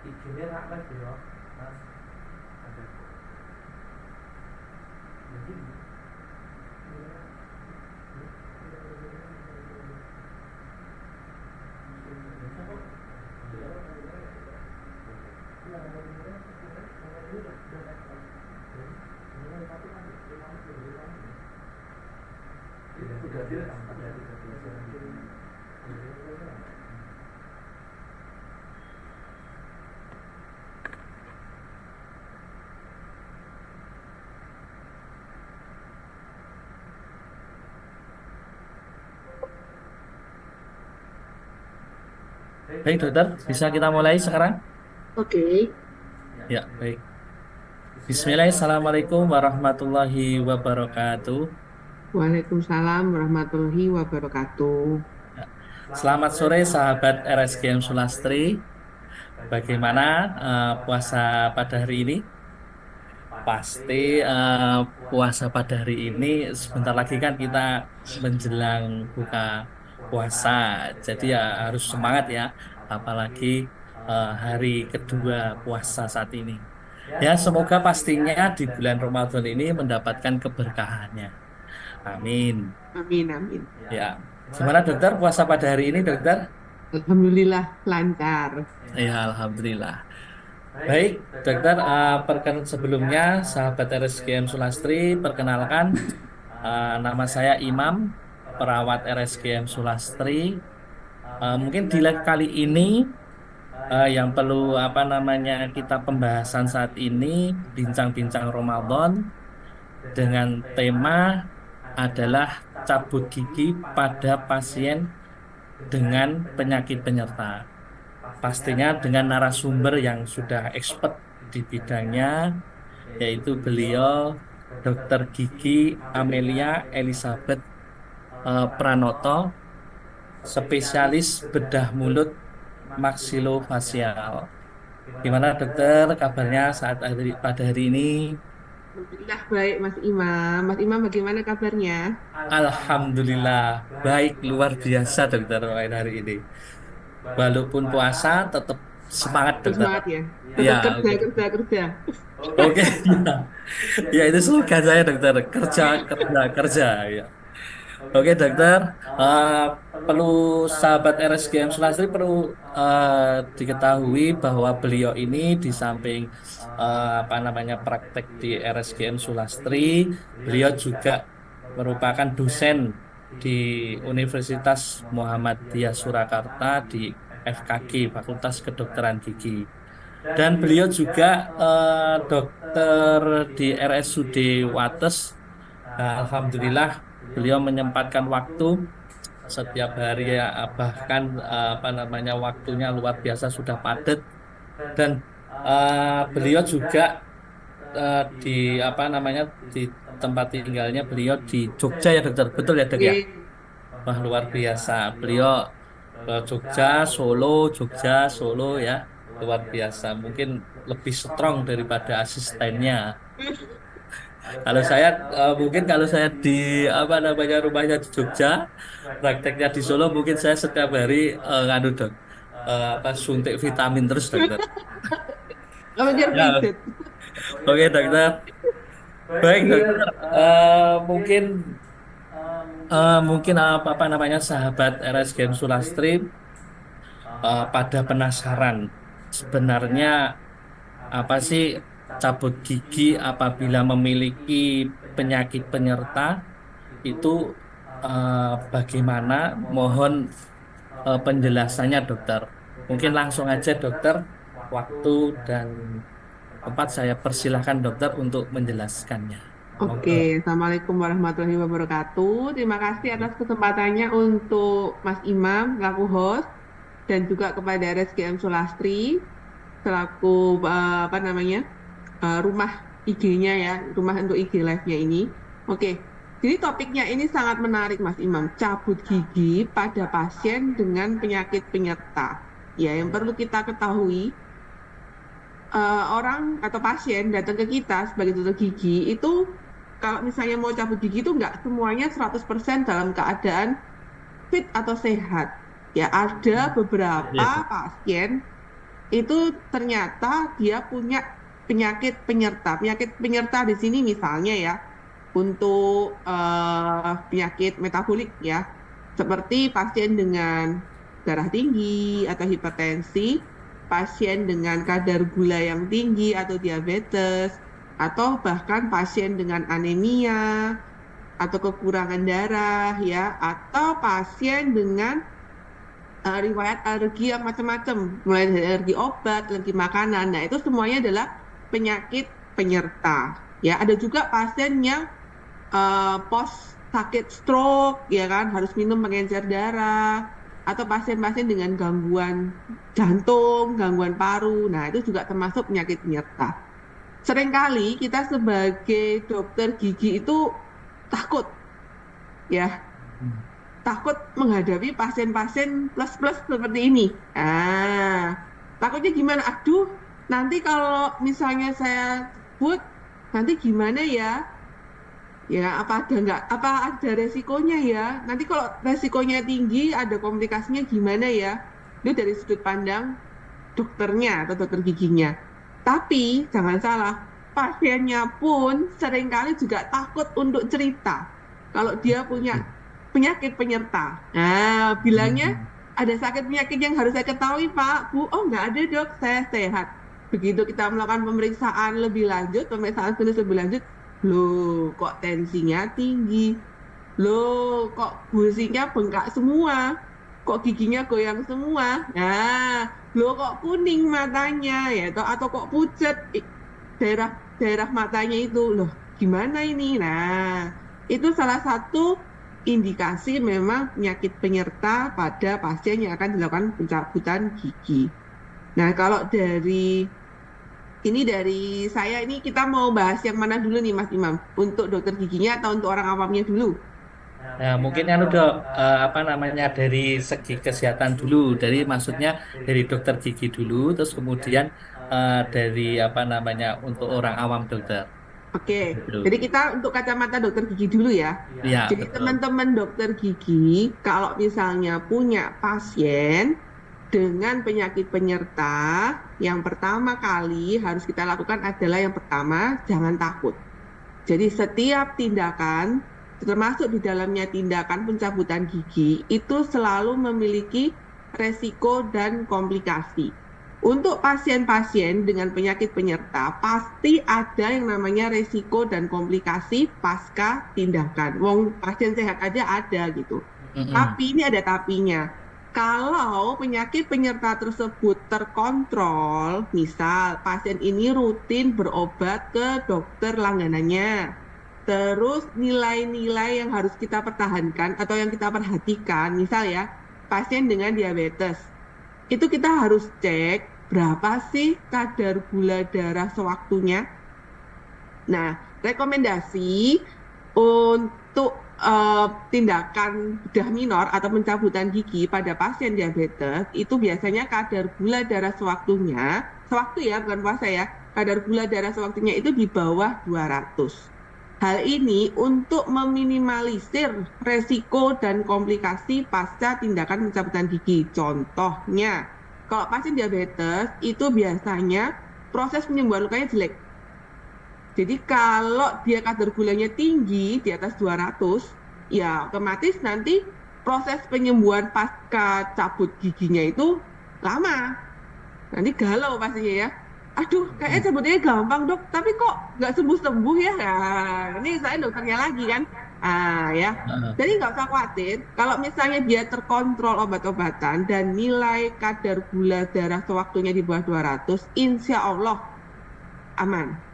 Izinnya rak lagi ya, Mas. Ada. Jadi udah direkam. Baik dokter, bisa kita mulai sekarang? Oke. Ya, baik. Bismillahirrahmanirrahim. Assalamualaikum warahmatullahi wabarakatuh. Waalaikumsalam warahmatullahi wabarakatuh. Selamat sore sahabat RSGM Sulastri. Bagaimana puasa pada hari ini? Pasti puasa pada hari ini sebentar lagi kan kita menjelang buka puasa. Jadi ya harus semangat ya, apalagi hari kedua puasa saat ini. Ya, semoga pastinya di bulan Ramadan ini mendapatkan keberkahannya. Amin. Amin, amin. Ya, gimana dokter puasa pada hari ini dokter? Alhamdulillah lancar. Ya, alhamdulillah. Baik, dokter, sebelumnya sahabat RSGM Sulastri, perkenalkan nama saya Imam, perawat RSGM Sulastri. Mungkin di live kali ini yang perlu kita pembahasan saat ini bincang-bincang Ramadan dengan tema adalah cabut gigi pada pasien dengan penyakit penyerta. Pastinya dengan narasumber yang sudah expert di bidangnya, yaitu beliau Dr. Gigi Amelia Elizabeth Pranoto, spesialis bedah mulut maksilofasial. Gimana dokter kabarnya pada hari ini? Alhamdulillah baik Mas Imam. Mas Imam bagaimana kabarnya? Alhamdulillah baik, luar biasa dokter hari ini. Walaupun puasa tetap semangat dokter. Semangat ya. Ya, Tetap kerja, oke. kerja, kerja. Oke, ya. Ya itu slogan saya dokter, kerja kerja kerja ya. Oke dokter, eh, perlu sahabat RSGM Sulastri perlu diketahui bahwa beliau ini di samping praktek di RSGM Sulastri, beliau juga merupakan dosen di Universitas Muhammadiyah Surakarta di FKG Fakultas Kedokteran Gigi. Dan beliau juga dokter di RSUD Wates. Nah, alhamdulillah beliau menyempatkan waktu setiap hari ya, bahkan waktunya luar biasa sudah padat. Dan beliau juga di di tempat tinggalnya beliau di Jogja ya dokter, betul ya dok ya? Oke. Wah luar biasa, beliau Jogja, Solo, Jogja, Solo ya, luar biasa. Mungkin lebih strong daripada asistennya. Kalau saya di rumahnya di Jogja, prakteknya di Solo, mungkin saya setiap hari nganu dok, suntik vitamin terus dokter. Ngajar Ya, pijet. oke dokter. Baik dokter, mungkin sahabat RSGM Sulastri pada penasaran sebenarnya apa sih cabut gigi apabila memiliki penyakit penyerta itu bagaimana? Mohon penjelasannya dokter. Mungkin langsung aja dokter, waktu dan tempat saya persilahkan dokter untuk menjelaskannya. Monggo. Oke, Assalamualaikum warahmatullahi wabarakatuh. Terima kasih atas kesempatannya untuk Mas Imam selaku host dan juga kepada RSGM Sulastri selaku rumah IG-nya ya, rumah untuk IG live-nya ini. Oke, Jadi topiknya ini sangat menarik, Mas Imam. Cabut gigi pada pasien dengan penyakit penyerta. Ya, yang perlu kita ketahui, orang atau pasien datang ke kita sebagai dokter gigi itu kalau misalnya mau cabut gigi itu nggak semuanya 100% dalam keadaan fit atau sehat. Ya, ada beberapa Iya. pasien itu ternyata dia punya penyakit penyerta. Penyakit penyerta di sini misalnya ya, untuk penyakit metabolik ya, seperti pasien dengan darah tinggi atau hipertensi, pasien dengan kadar gula yang tinggi atau diabetes, atau bahkan pasien dengan anemia atau kekurangan darah ya, atau pasien dengan riwayat alergi yang macam-macam, mulai dari alergi obat, alergi makanan. Nah, itu semuanya adalah penyakit penyerta. Ya, ada juga pasien yang post sakit stroke, ya kan, harus minum pengencer darah, atau pasien-pasien dengan gangguan jantung, gangguan paru. Nah, itu juga termasuk penyakit penyerta. Seringkali kita sebagai dokter gigi itu takut, ya, takut menghadapi pasien-pasien plus-plus seperti ini. Takutnya gimana? Aduh, nanti kalau misalnya saya sebut, nanti gimana ya? Ya, apa ada resikonya ya? Nanti kalau resikonya tinggi, ada komplikasinya gimana ya? Itu dari sudut pandang dokternya atau dokter giginya. Tapi jangan salah, pasiennya pun seringkali juga takut untuk cerita kalau dia punya penyakit penyerta. Nah, bilangnya ada sakit penyakit yang harus saya ketahui, Pak, Bu. Oh, nggak ada, Dok, saya sehat. Begitu kita melakukan pemeriksaan lebih lanjut, pemeriksaan klinis lebih lanjut, loh, kok tensinya tinggi? Loh, kok gusinya bengkak semua? Kok giginya goyang semua? Nah, loh kok kuning matanya ya atau kok pucat daerah daerah matanya itu. Loh, gimana ini? Nah, itu salah satu indikasi memang penyakit penyerta pada pasien yang akan dilakukan pencabutan gigi. Nah, kalau dari saya ini kita mau bahas yang mana dulu nih Mas Imam? Untuk dokter giginya atau untuk orang awamnya dulu? Nah, mungkin kan udah apa namanya dari segi kesehatan dulu, dari maksudnya dari dokter gigi dulu, terus kemudian dari apa namanya untuk orang awam dokter. Oke, Gitu. jadi kita untuk kacamata dokter gigi dulu ya. Iya, Jadi betul. teman-teman dokter gigi, kalau misalnya punya pasien dengan penyakit penyerta, yang pertama kali harus kita lakukan adalah yang pertama, jangan takut. Jadi setiap tindakan, termasuk di dalamnya tindakan pencabutan gigi, itu selalu memiliki resiko dan komplikasi. Untuk pasien-pasien dengan penyakit penyerta, pasti ada yang namanya resiko dan komplikasi pasca tindakan. Wong pasien sehat aja ada gitu. Mm-mm. Tapi ini ada tapinya. Kalau penyakit penyerta tersebut terkontrol, misal pasien ini rutin berobat ke dokter langganannya, terus nilai-nilai yang harus kita pertahankan atau yang kita perhatikan, misal ya, pasien dengan diabetes, itu kita harus cek berapa sih kadar gula darah sewaktunya. Nah, rekomendasi untuk tindakan bedah minor atau pencabutan gigi pada pasien diabetes itu biasanya kadar gula darah sewaktu ya, bukan puasa ya, kadar gula darah sewaktunya itu di bawah 200. Hal ini untuk meminimalisir resiko dan komplikasi pasca tindakan pencabutan gigi. Contohnya, kalau pasien diabetes itu biasanya proses penyembuhan lukanya jelek. Jadi kalau dia kadar gulanya tinggi di atas 200, ya otomatis nanti proses penyembuhan pasca cabut giginya itu lama. Nanti galau pastinya ya. Aduh, kayaknya cabutnya gampang dok, tapi kok nggak sembuh-sembuh ya? Nah, ini saya dokternya lagi kan. Ya. Heeh. Jadi nggak usah khawatir, kalau misalnya dia terkontrol obat-obatan dan nilai kadar gula darah sewaktunya di bawah 200, insya Allah aman.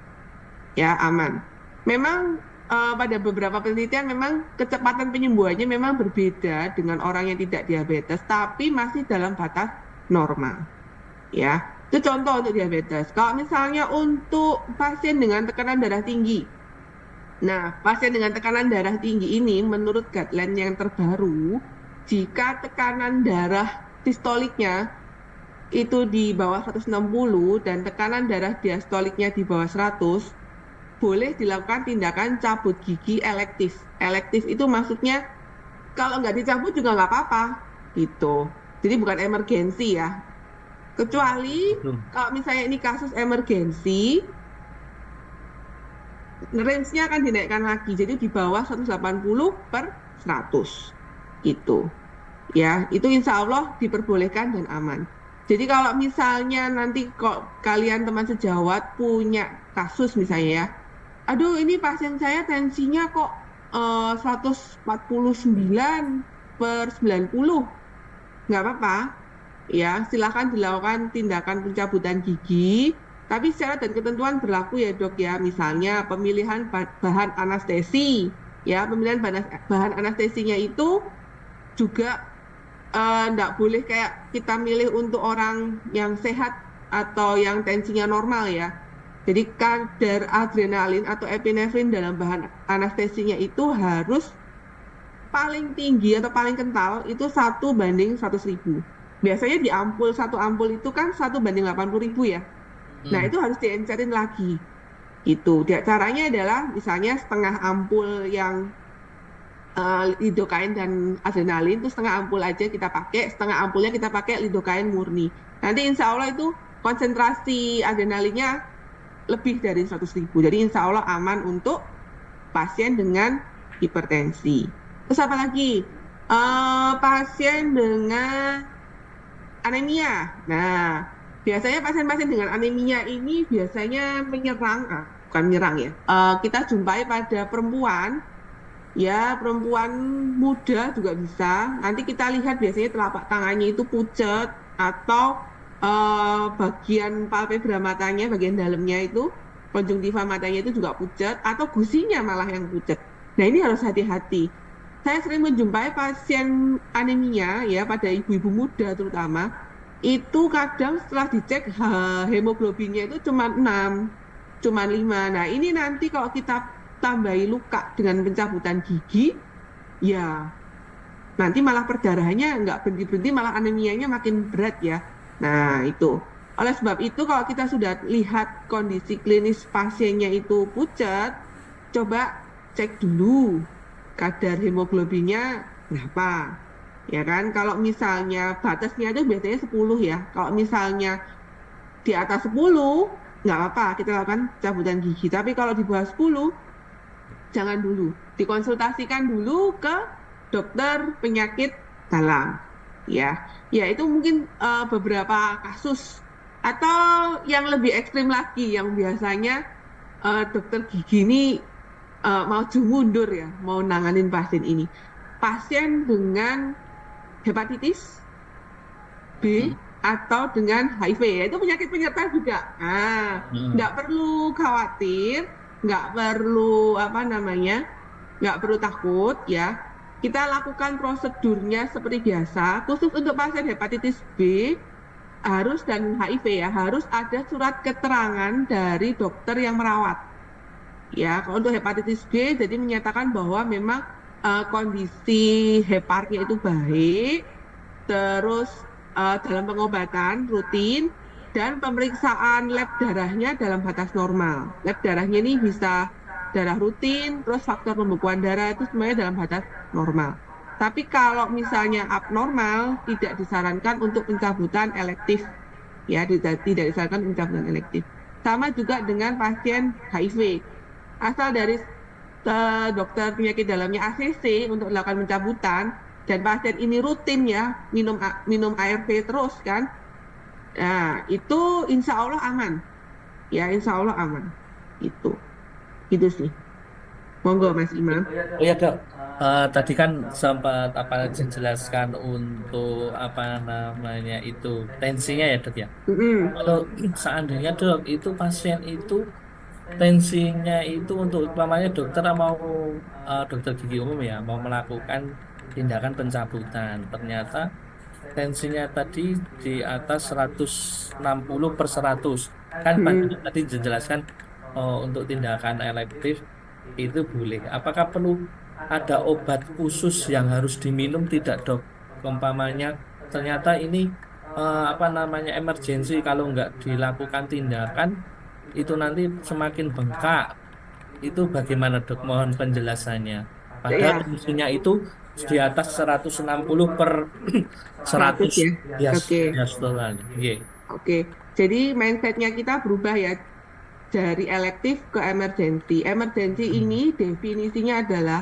Ya, aman. Memang pada beberapa penelitian memang kecepatan penyembuhannya memang berbeda dengan orang yang tidak diabetes, tapi masih dalam batas normal. Ya, itu contoh untuk diabetes. Kalau misalnya untuk pasien dengan tekanan darah tinggi, Nah, pasien dengan tekanan darah tinggi ini menurut guideline yang terbaru, jika tekanan darah sistoliknya itu di bawah 160 dan tekanan darah diastoliknya di bawah 100, boleh dilakukan tindakan cabut gigi elektif. Elektif itu maksudnya kalau nggak dicabut juga nggak apa-apa, gitu. Jadi bukan emergensi ya. Kecuali Betul. kalau misalnya ini kasus emergensi, range-nya akan dinaikkan lagi. Jadi di bawah 180/100. Gitu. Ya, itu insya Allah diperbolehkan dan aman. Jadi kalau misalnya nanti kok kalian teman sejawat punya kasus misalnya ya, aduh ini pasien saya tensinya kok 149/90, nggak apa-apa. Ya, silakan dilakukan tindakan pencabutan gigi, tapi syarat dan ketentuan berlaku ya dok ya, misalnya pemilihan bahan anestesi, ya pemilihan bahan anestesinya itu juga nggak boleh kayak kita milih untuk orang yang sehat atau yang tensinya normal ya. Jadi kadar adrenalin atau epinefrin dalam bahan anestesinya itu harus paling tinggi atau paling kental itu 1/100.000. Biasanya di satu ampul itu kan 1/80.000 ya. Nah Hmm. itu harus diencerin lagi. Gitu. Caranya adalah misalnya setengah ampul yang lidokain dan adrenalin itu setengah ampul aja kita pakai, setengah ampulnya kita pakai lidokain murni. Nanti insya Allah itu konsentrasi adrenalinnya lebih dari 100.000. Jadi insya Allah aman untuk pasien dengan hipertensi. Terus apa lagi? Pasien dengan anemia. Nah, biasanya pasien-pasien dengan anemia ini biasanya menyerang, bukan menyerang ya. Kita jumpai pada perempuan. Ya, perempuan muda juga bisa. Nanti kita lihat biasanya telapak tangannya itu pucat atau bagian palpebra matanya, bagian dalamnya itu, konjungtiva matanya itu juga pucat atau gusinya malah yang pucat. Nah, ini harus hati-hati. Saya sering menjumpai pasien anemia ya pada ibu-ibu muda terutama, itu kadang setelah dicek hemoglobinnya itu cuma 6, cuma 5. Nah, ini nanti kalau kita tambahi luka dengan pencabutan gigi, ya nanti malah perdarahannya nggak berhenti-berhenti, malah anemianya makin berat ya. Nah, itu. Oleh sebab itu, kalau kita sudah lihat kondisi klinis pasiennya itu pucat, coba cek dulu kadar hemoglobinnya berapa. Ya kan, kalau misalnya batasnya itu biasanya 10 ya. Kalau misalnya di atas 10, nggak apa-apa, kita lakukan cabutan gigi. Tapi kalau di bawah 10, jangan dulu. Dikonsultasikan dulu ke dokter penyakit dalam. Ya, ya itu mungkin beberapa kasus atau yang lebih ekstrim lagi yang biasanya dokter gigi ini maju mundur ya, mau nanganin pasien ini. Pasien dengan hepatitis B Hmm. atau dengan HIV ya, itu penyakit penyerta juga. Hmm. Nggak perlu khawatir, nggak perlu apa namanya, nggak perlu takut ya. Kita lakukan prosedurnya seperti biasa. Khusus untuk pasien hepatitis B harus dan HIV ya, harus ada surat keterangan dari dokter yang merawat. Ya, kalau untuk hepatitis B jadi menyatakan bahwa memang kondisi heparnya itu baik, terus dalam pengobatan rutin dan pemeriksaan lab darahnya dalam batas normal. Lab darahnya ini bisa darah rutin, terus faktor pembekuan darah itu semuanya dalam batas normal. Tapi kalau misalnya abnormal, tidak disarankan untuk pencabutan elektif. Ya, tidak disarankan pencabutan elektif. Sama juga dengan pasien HIV. Asal dari dokter penyakit dalamnya ACC untuk melakukan pencabutan, dan pasien ini rutin ya minum ARV terus kan, nah itu insya Allah aman ya, insya Allah aman. Itu sih, monggo Mas Imam. Oh ya dok, tadi kan sempat apa dijelaskan untuk apa namanya itu tensinya ya dok ya. Mm-mm. Kalau seandainya dok itu pasien itu tensinya itu untuk umpamanya dokter mau dokter gigi umum ya mau melakukan tindakan pencabutan, ternyata tensinya tadi di atas 160/100 kan Pak Mm-mm. tadi dijelaskan untuk tindakan elektif itu boleh. Apakah perlu ada obat khusus yang harus diminum tidak, Dok? Umpamanya ternyata ini apa namanya emergensi, kalau nggak dilakukan tindakan itu nanti semakin bengkak. Itu bagaimana, Dok? Mohon penjelasannya. Padahal Ya, fungsinya itu di atas 160 per 100 100 ya. Oke, diastolan. Iya. oke. Jadi mindsetnya kita berubah ya dari elektif ke emergensi. Emergensi Hmm. ini definisinya adalah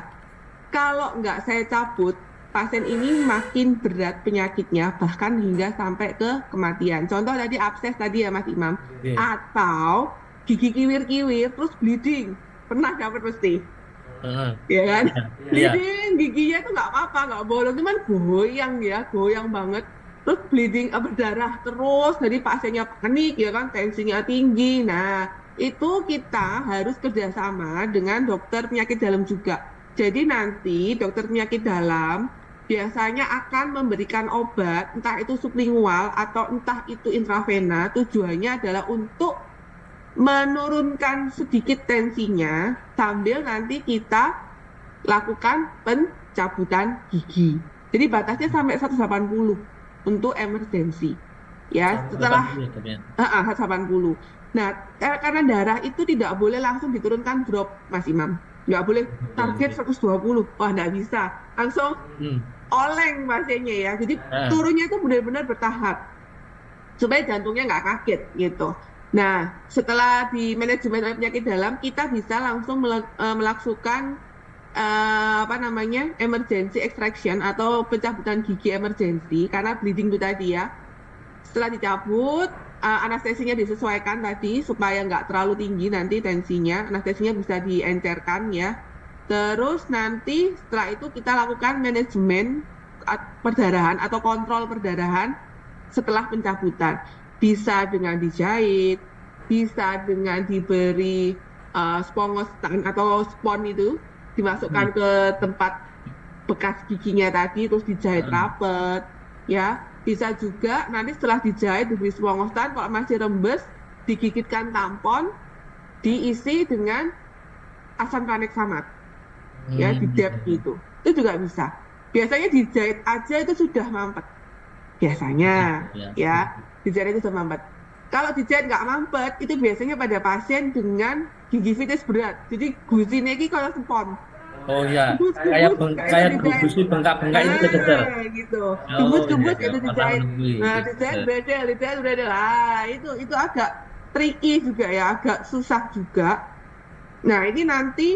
kalau nggak saya cabut, pasien ini makin berat penyakitnya, bahkan hingga sampai ke kematian. Contoh tadi abses tadi ya Mas Imam. Iya. Atau gigi kiwir-kiwir terus bleeding. Pernah dapat pasti? Heeh. Ya kan? Iya. Iya. Bleeding, giginya itu nggak apa-apa, nggak bolong, cuman goyang ya, goyang banget. Terus bleeding, berdarah terus, jadi pasiennya panik ya kan, tensinya tinggi. Nah, itu kita harus kerjasama dengan dokter penyakit dalam juga. Jadi nanti dokter penyakit dalam biasanya akan memberikan obat, entah itu sublingual atau entah itu intravena, tujuannya adalah untuk menurunkan sedikit tensinya sambil nanti kita lakukan pencabutan gigi. Jadi batasnya sampai 180 untuk emergensi. Ya, setelah 180 ya, Dok, ya. 180. Nah, karena darah itu tidak boleh langsung diturunkan drop, Mas Imam. Nggak boleh Betul, target betul. 120. Wah, nggak bisa. Langsung Hmm. oleng pasiennya ya. Jadi Ah. turunnya itu benar-benar bertahap supaya jantungnya nggak kaget gitu. Nah, setelah di manajemen oleh penyakit dalam, kita bisa langsung melakukan apa namanya emergency extraction atau pencabutan gigi emergency karena bleeding itu tadi ya. Setelah dicabut, anestesinya disesuaikan tadi supaya nggak terlalu tinggi nanti tensinya, anestesinya bisa diencerkan ya. Terus nanti setelah itu kita lakukan manajemen perdarahan atau kontrol perdarahan setelah pencabutan. Bisa dengan dijahit, bisa dengan diberi spongosan atau spon itu dimasukkan Hmm. ke tempat bekas giginya tadi terus dijahit Ah. rapet ya. Bisa juga nanti setelah dijahit diberi spongosan kalau masih rembes digigitkan tampon diisi dengan asam tranexamat ya di dep Hmm. gitu. Itu juga bisa. Biasanya dijahit aja itu sudah mampet. Biasanya Ya. ya dijahit itu sudah mampet. Kalau dijahit nggak mampet itu biasanya pada pasien dengan gingivitis berat. Jadi gusinya ini kalau spon. Oh ya, kayak Gembus-gembus kayak itu kayak dijahit. gusi bengkak-bengkak itu ya, Dokter. Gitu. Oh iya, Gembus-gembus ya itu pernah dijahit. menemui Nah, itu, dijahit Dokter. bredel, dijahit bredel. Ah, itu agak tricky juga ya, agak susah juga. Nah, ini nanti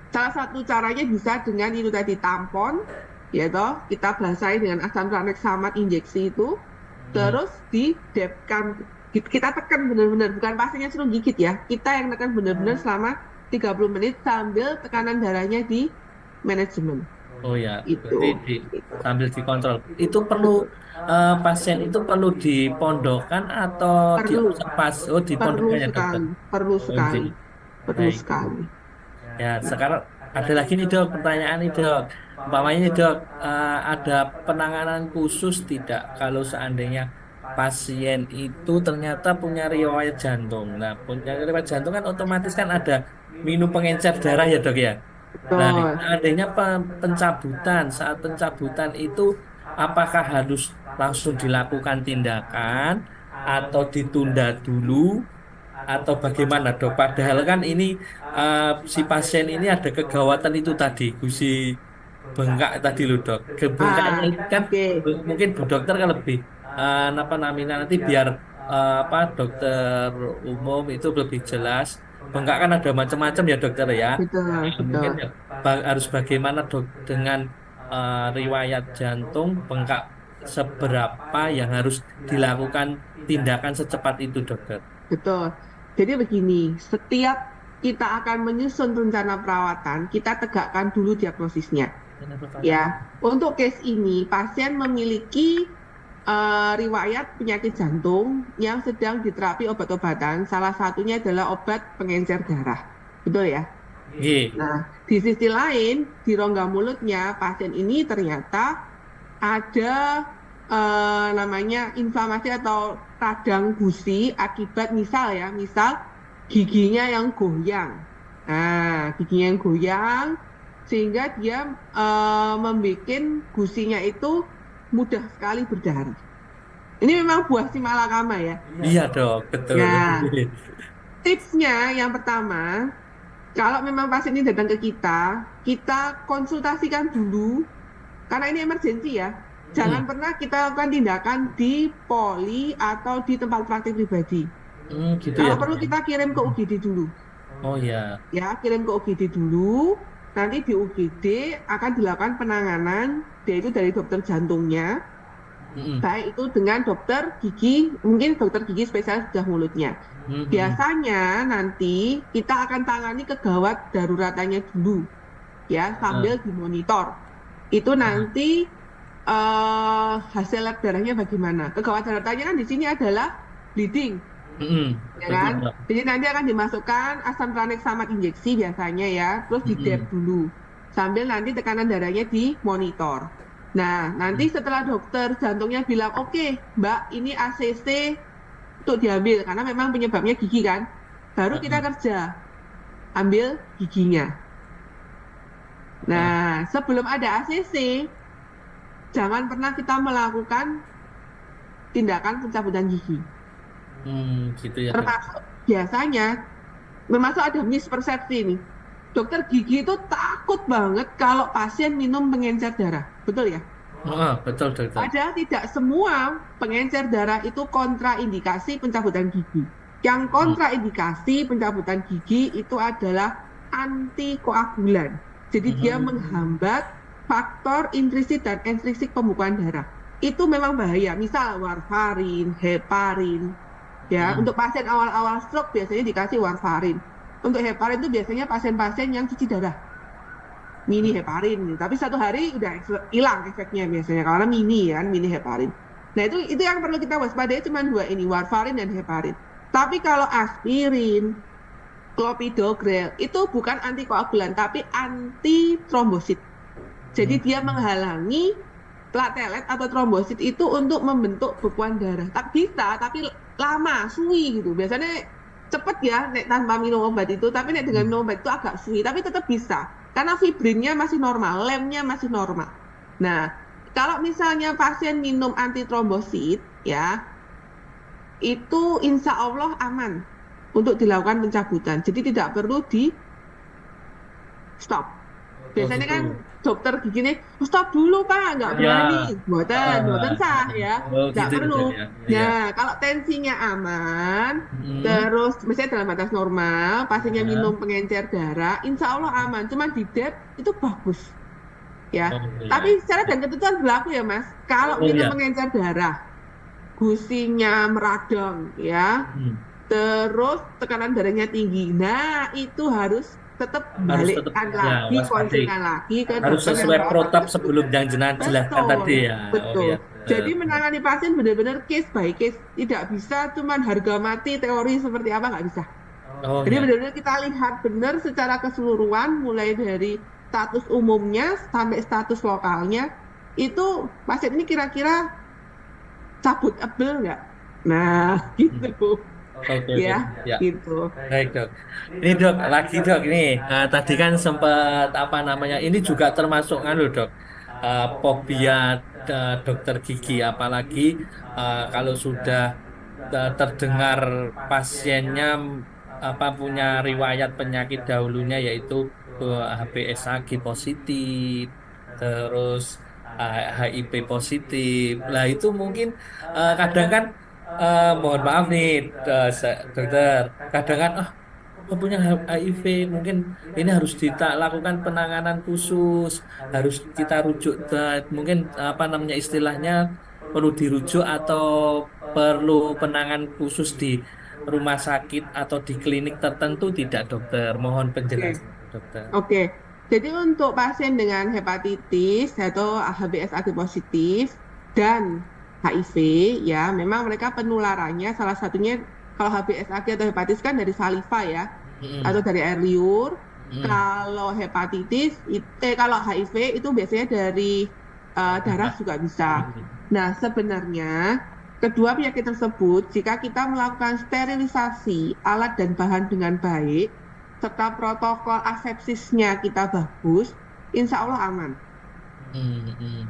salah satu caranya bisa dengan itu tadi tampon, ya toh, kita basahi dengan asam tranexamat injeksi itu, Hmm. terus didepkan. Kita tekan benar-benar, bukan pasiennya suruh gigit ya. Kita yang tekan benar-benar selama 30 menit sambil tekanan darahnya di manajemen. Oh ya, Itu. berarti sambil dikontrol. Itu perlu pasien itu perlu dipondokkan atau Perlu, diobservasi? Oh, perlu dipondokkan ya, Dokter. sekali, perlu Oh, sekali, perlu baik. sekali. Ya, sekarang ada lagi nih, Dok, pertanyaan nih, Dok. Umpamanya nih, Dok, ada penanganan khusus tidak kalau seandainya pasien itu ternyata punya riwayat jantung. Nah, punya riwayat jantung kan otomatis kan ada minum pengencer darah ya, Dok ya. Nah, Betul. seandainya pencabutan, saat pencabutan itu apakah harus langsung dilakukan tindakan atau ditunda dulu atau bagaimana, Dok? Padahal kan ini eh, si pasien ini ada kegawatan itu tadi, gusi bengkak tadi loh, Dok. Bengkaknya Ah, itu kan oke. mungkin Bu Dokter kan lebih apa namanya nanti biar apa dokter umum itu lebih jelas. Bengkak kan ada macam-macam ya, Dokter ya. Betul, Mungkin betul. ya, harus bagaimana, Dok, dengan riwayat jantung bengkak seberapa yang harus dilakukan tindakan secepat itu, Dokter. Betul. Jadi begini, setiap kita akan menyusun rencana perawatan, kita tegakkan dulu diagnosisnya. Ya, untuk case ini pasien memiliki riwayat penyakit jantung yang sedang diterapi obat-obatan. Salah satunya adalah obat pengencer darah. Betul ya? Nggih. Nah, di sisi lain, di rongga mulutnya pasien ini ternyata ada namanya inflamasi atau radang gusi akibat misal ya, misal giginya yang goyang Nah, giginya yang goyang sehingga dia membuat gusinya itu mudah sekali berdarah. Ini memang buah si malakama ya. Iya dok, betul. Ya, tipsnya yang pertama, kalau memang pasien ini datang ke kita konsultasikan dulu, karena ini emergensi ya. Jangan pernah kita lakukan tindakan di poli atau di tempat praktik pribadi. Gitu ya Kalau dok perlu ya. kita kirim ke UGD dulu. Oh ya. Ya, kirim ke UGD dulu. Nanti di UGD akan dilakukan penanganan, yaitu dari dokter jantungnya, Mm-mm. baik itu dengan dokter gigi, mungkin dokter gigi spesialis bedah mulutnya. Mm-mm. Biasanya nanti kita akan tangani kegawat daruratannya dulu, ya, sambil dimonitor. Itu nanti hasil lab darahnya bagaimana. Kegawat daruratannya kan di sini adalah bleeding, Mm-mm. ya Betul kan? dok. Jadi nanti akan dimasukkan asam tranexamat injeksi biasanya ya, terus di dep Mm-mm. dulu, sambil nanti tekanan darahnya dimonitor. Nah, nanti setelah dokter jantungnya bilang, oke, Mbak, ini ACC untuk diambil, karena memang penyebabnya gigi kan, baru kita kerja, ambil giginya. Nah, sebelum ada ACC, jangan pernah kita melakukan tindakan pencabutan gigi. Gitu ya dok. Termasuk biasanya, termasuk ada mispersepsi nih. Dokter gigi itu takut banget kalau pasien minum pengencer darah. Betul ya? Betul dokter. Padahal tidak semua pengencer darah itu kontraindikasi pencabutan gigi. Yang kontraindikasi pencabutan gigi itu adalah antikoagulan. Jadi dia menghambat faktor intrinsik dan ekstrinsik pembekuan darah. Itu memang bahaya. Misal warfarin, heparin. Ya, untuk pasien awal-awal stroke biasanya dikasih warfarin. Untuk heparin itu biasanya pasien-pasien yang cuci darah. Mini heparin gitu. Tapi satu hari udah hilang efeknya biasanya karena mini ya, mini heparin. Nah, itu yang perlu kita waspadai cuma dua ini, warfarin dan heparin. Tapi kalau aspirin, clopidogrel itu bukan antikoagulan tapi anti trombosit. Jadi dia menghalangi platelet atau trombosit itu untuk membentuk bekuan darah. Tak bisa, tapi lama, suwi gitu. Biasanya cepet ya tanpa minum obat itu, tapi dengan minum obat itu agak suwi, tapi tetap bisa. Karena fibrinnya masih normal, lemnya masih normal. Nah, kalau misalnya pasien minum antitrombosit, ya, itu insya Allah aman untuk dilakukan pencabutan. Jadi tidak perlu di stop. Biasanya kan dokter gigi nih, stop dulu Pak, nggak berani. Buatan sah ya, nggak gitu, perlu. ya. Nah, kalau tensinya aman, terus misalnya dalam batas normal, pasiennya minum pengencer darah, insya Allah aman. Cuma di dep itu bagus, ya. Tapi syarat dan ketentuan berlaku ya Mas. Kalau minum pengencer darah, gusinya meradang, ya, terus tekanan darahnya tinggi, nah itu harus tetap balikkan lagi, konsulkan lagi ke harus dokter sesuai yang protap sebelum yang jelaskan tadi ya. Betul. Jadi menangani pasien benar-benar case by case, tidak bisa cuman harga mati teori seperti apa, nggak bisa. Jadi benar-benar kita lihat benar secara keseluruhan, mulai dari status umumnya sampai status lokalnya, itu pasien ini kira-kira cabutable nggak? Nah, gitu. Ya, gitu. Baik dok. Ini dok, lagi dok ini tadi kan sempat ini juga termasuk dok, fobia dokter gigi, apalagi kalau sudah terdengar pasiennya punya riwayat penyakit dahulunya, yaitu HBsAg positif, terus HIV positif. Nah itu mungkin kadang kan mohon maaf nih dokter, kadang kan kok punya HIV, mungkin ini harus kita lakukan penanganan khusus, harus kita rujuk mungkin istilahnya perlu dirujuk atau perlu penanganan khusus di rumah sakit atau di klinik tertentu tidak dokter? Mohon penjelasan dokter. Oke. Jadi untuk pasien dengan hepatitis atau HBsAg positif dan HIV, ya, memang mereka penularannya salah satunya kalau HBsAg atau hepatitis kan dari saliva ya, atau dari air liur. Kalau hepatitis, kalau HIV itu biasanya dari darah juga bisa. Nah, sebenarnya kedua penyakit tersebut, jika kita melakukan sterilisasi alat dan bahan dengan baik, serta protokol asepsisnya kita bagus, insya Allah aman.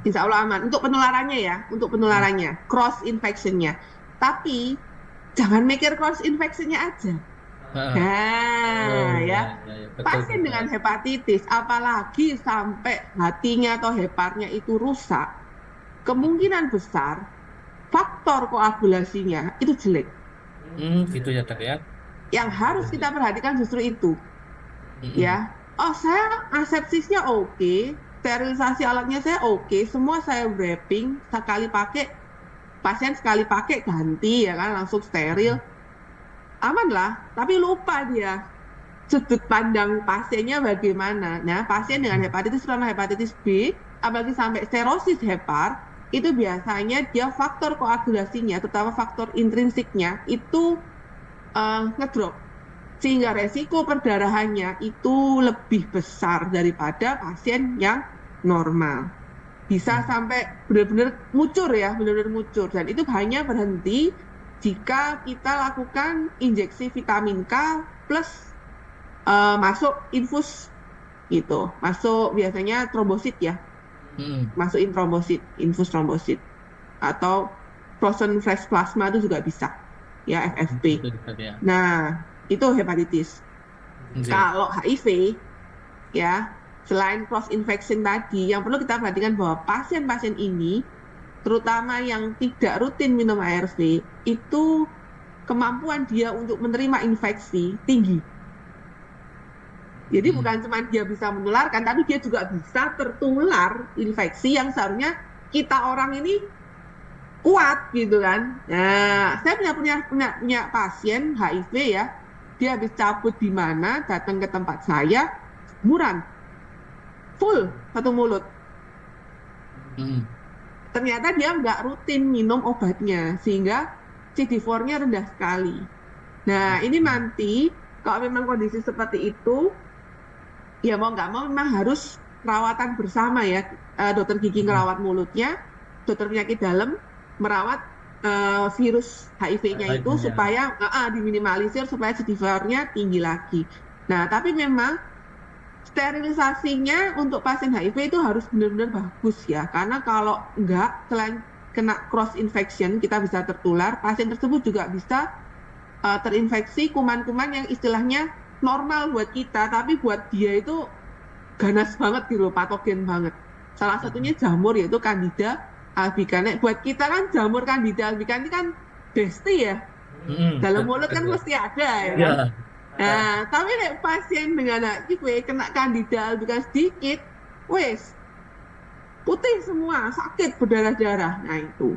Insya Allah aman. Untuk penularannya ya, untuk penularannya, cross infectionnya. Tapi jangan mikir cross infectionnya aja. Heeh. Nah, Oh ya, betul pasien betul. dengan hepatitis, apalagi sampai hatinya atau hepatnya itu rusak, kemungkinan besar faktor koagulasinya itu jelek. Gitu ya dok ya. Yang harus kita perhatikan justru itu, Mm-mm. ya. Oh, saya asepsisnya oke, sterilisasi alatnya saya oke, semua saya wrapping, sekali pakai, pasien sekali pakai ganti ya kan, langsung steril, aman lah. Tapi lupa dia sudut pandang pasiennya bagaimana. Nah, pasien dengan hepatitis terutama hepatitis B, apalagi sampai serosis hepar, itu biasanya dia faktor koagulasinya, terutama faktor intrinsiknya, itu ngedrop. Sehingga resiko perdarahannya itu lebih besar daripada pasien yang normal. Bisa sampai benar-benar ngucur ya, benar-benar ngucur. Dan itu hanya berhenti jika kita lakukan injeksi vitamin K plus masuk infus gitu, masuk biasanya trombosit ya, Mm-mm. masukin trombosit, infus trombosit atau frozen fresh plasma itu juga bisa ya, FFP. Gitu dok ya. Nah, itu hepatitis. Oke. Kalau HIV ya, selain cross infection tadi, yang perlu kita perhatikan bahwa pasien-pasien ini, terutama yang tidak rutin minum ARV, itu kemampuan dia untuk menerima infeksi tinggi. Jadi bukan cuma dia bisa menularkan, tapi dia juga bisa tertular infeksi yang seharusnya kita orang ini kuat gitu kan. Nah, saya punya pasien HIV ya, dia habis cabut di mana, datang ke tempat saya, muran, full satu mulut. Mm-mm. Ternyata dia nggak rutin minum obatnya, sehingga CD4-nya rendah sekali. Nah, ini nanti kalau memang kondisi seperti itu, ya mau nggak mau memang harus perawatan bersama ya. Dokter gigi ngerawat mulutnya, dokter penyakit dalam merawat virus HIV-nya itu HIV-nya. supaya diminimalisir supaya CD4-nya tinggi lagi. Nah, tapi memang sterilisasinya untuk pasien HIV itu harus benar-benar bagus ya, karena kalau enggak, selain kena cross infection kita bisa tertular, pasien tersebut juga bisa terinfeksi kuman-kuman yang istilahnya normal buat kita, tapi buat dia itu ganas banget gitu, patogen banget. Salah satunya jamur, yaitu Candida albicans. Buat kita kan jamur Candida albicans ini kan besti ya, dalam mulut kan Betul. mesti ada ya kan. Ya. Nah, tapi nek pasien dengan HIV kena Candida albicans sedikit, wes putih semua, sakit, berdarah-darah. Nah itu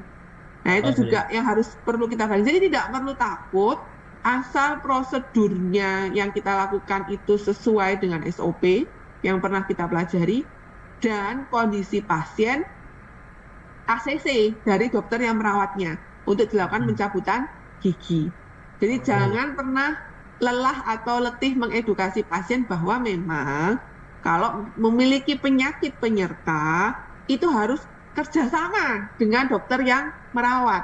Oh juga iya. yang harus perlu kita bahas. Jadi tidak perlu takut, asal prosedurnya yang kita lakukan itu sesuai dengan SOP yang pernah kita pelajari dan kondisi pasien ACC dari dokter yang merawatnya untuk dilakukan pencabutan gigi. Jadi jangan pernah lelah atau letih mengedukasi pasien bahwa memang kalau memiliki penyakit penyerta itu harus kerjasama dengan dokter yang merawat.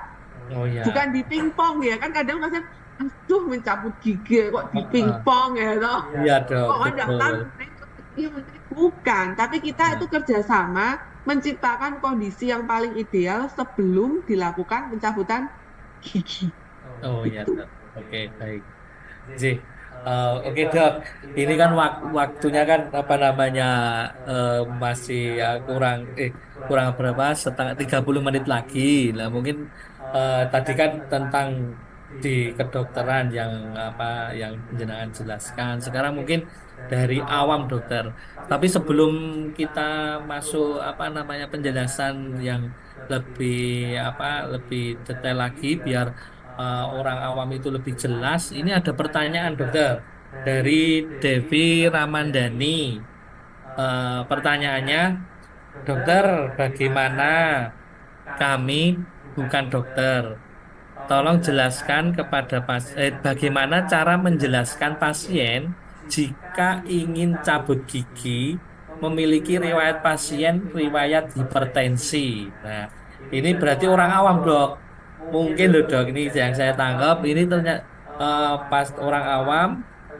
Oh iya. Bukan di pingpong ya kan, kadang pasien aduh mencabut gigi kok di pingpong ya toh. Iya dok, Kok nggak tahu bukan, tapi kita itu kerjasama menciptakan kondisi yang paling ideal sebelum dilakukan pencabutan gigi. Oh iya Gitu. dok. Oke baik. Ji, oke dok. Ini kan waktunya kan apa namanya masih kurang berapa, setengah 30 menit lagi. Nah mungkin tadi kan tentang di kedokteran yang apa yang jenengan jelaskan. Sekarang mungkin dari awam dokter. Tapi sebelum kita masuk apa namanya penjelasan yang lebih lebih detail lagi biar orang awam itu lebih jelas. Ini ada pertanyaan dokter dari Devi Ramandani. Pertanyaannya, dokter, bagaimana kami bukan dokter? Tolong jelaskan kepada bagaimana cara menjelaskan pasien jika ingin cabut gigi memiliki riwayat pasien riwayat hipertensi. Nah, ini berarti orang awam, Dok. Mungkin loh, Dok, ini yang saya tangkap ini ternyata pas orang awam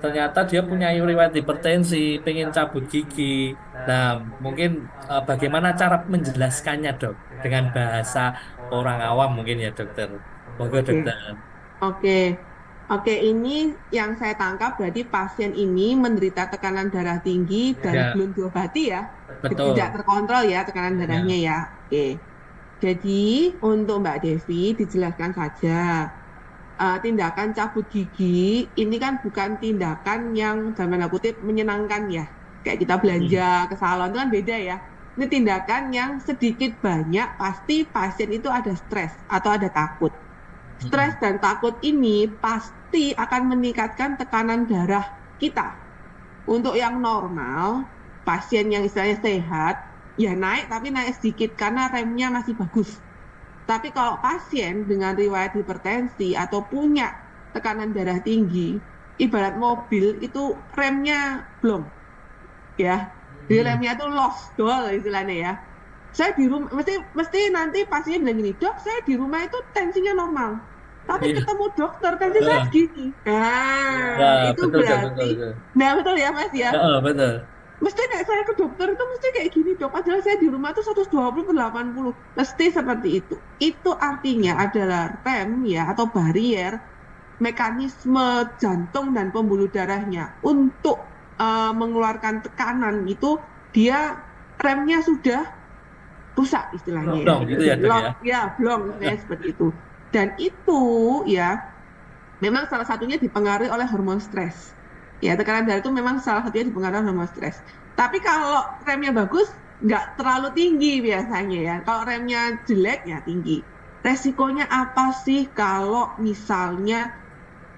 ternyata dia punya riwayat hipertensi, pengen cabut gigi. Nah, mungkin bagaimana cara menjelaskannya, Dok? Dengan bahasa orang awam mungkin ya, dokter. Monggo, Oke, dokter. oke, oke. Ini yang saya tangkap berarti pasien ini menderita tekanan darah tinggi dan Ya, belum diobati ya, tidak betul. terkontrol ya tekanan darahnya Ya. ya. Oke. Jadi untuk Mbak Devi dijelaskan saja. Tindakan cabut gigi ini kan bukan tindakan yang dalam tanda kutip menyenangkan ya. Kayak kita Mm-mm. belanja ke salon itu kan beda ya. Ini tindakan yang sedikit banyak pasti pasien itu ada stres atau ada takut. Stres Mm-mm. dan takut ini pasti akan meningkatkan tekanan darah kita. Untuk yang normal, pasien yang istilahnya sehat, ya naik tapi naik sedikit karena remnya masih bagus. Tapi kalau pasien dengan riwayat hipertensi atau punya tekanan darah tinggi, ibarat mobil itu remnya belum, ya. Jadi Mm-mm. remnya itu lost doll istilahnya ya. Saya di rumah, mesti nanti pasiennya bilang gini, dok, saya di rumah itu tensinya normal. Tapi Iya. ketemu dokter, tensi saya Heeh. segini. Ya, Nah, itu betul, Dok, betul, berarti, betul. nah betul ya Mas ya. Heeh, betul. Mesti kayak saya ke dokter itu mesti kayak gini dok. Padahal saya di rumah tuh 120 per 80. Mesti seperti itu. Itu artinya adalah rem ya atau barier mekanisme jantung dan pembuluh darahnya untuk mengeluarkan tekanan itu dia remnya sudah rusak istilahnya ya. Dong, gitu ya, Dok ya. Lock ya, blong istilahnya seperti itu. Dan itu ya memang salah satunya dipengaruhi oleh hormon stres. Ya, tekanan darah itu memang salah satunya dipengaruhi oleh hormon stres. Tapi kalau remnya bagus, nggak terlalu tinggi biasanya ya. Kalau remnya jelek, ya tinggi. Resikonya apa sih kalau misalnya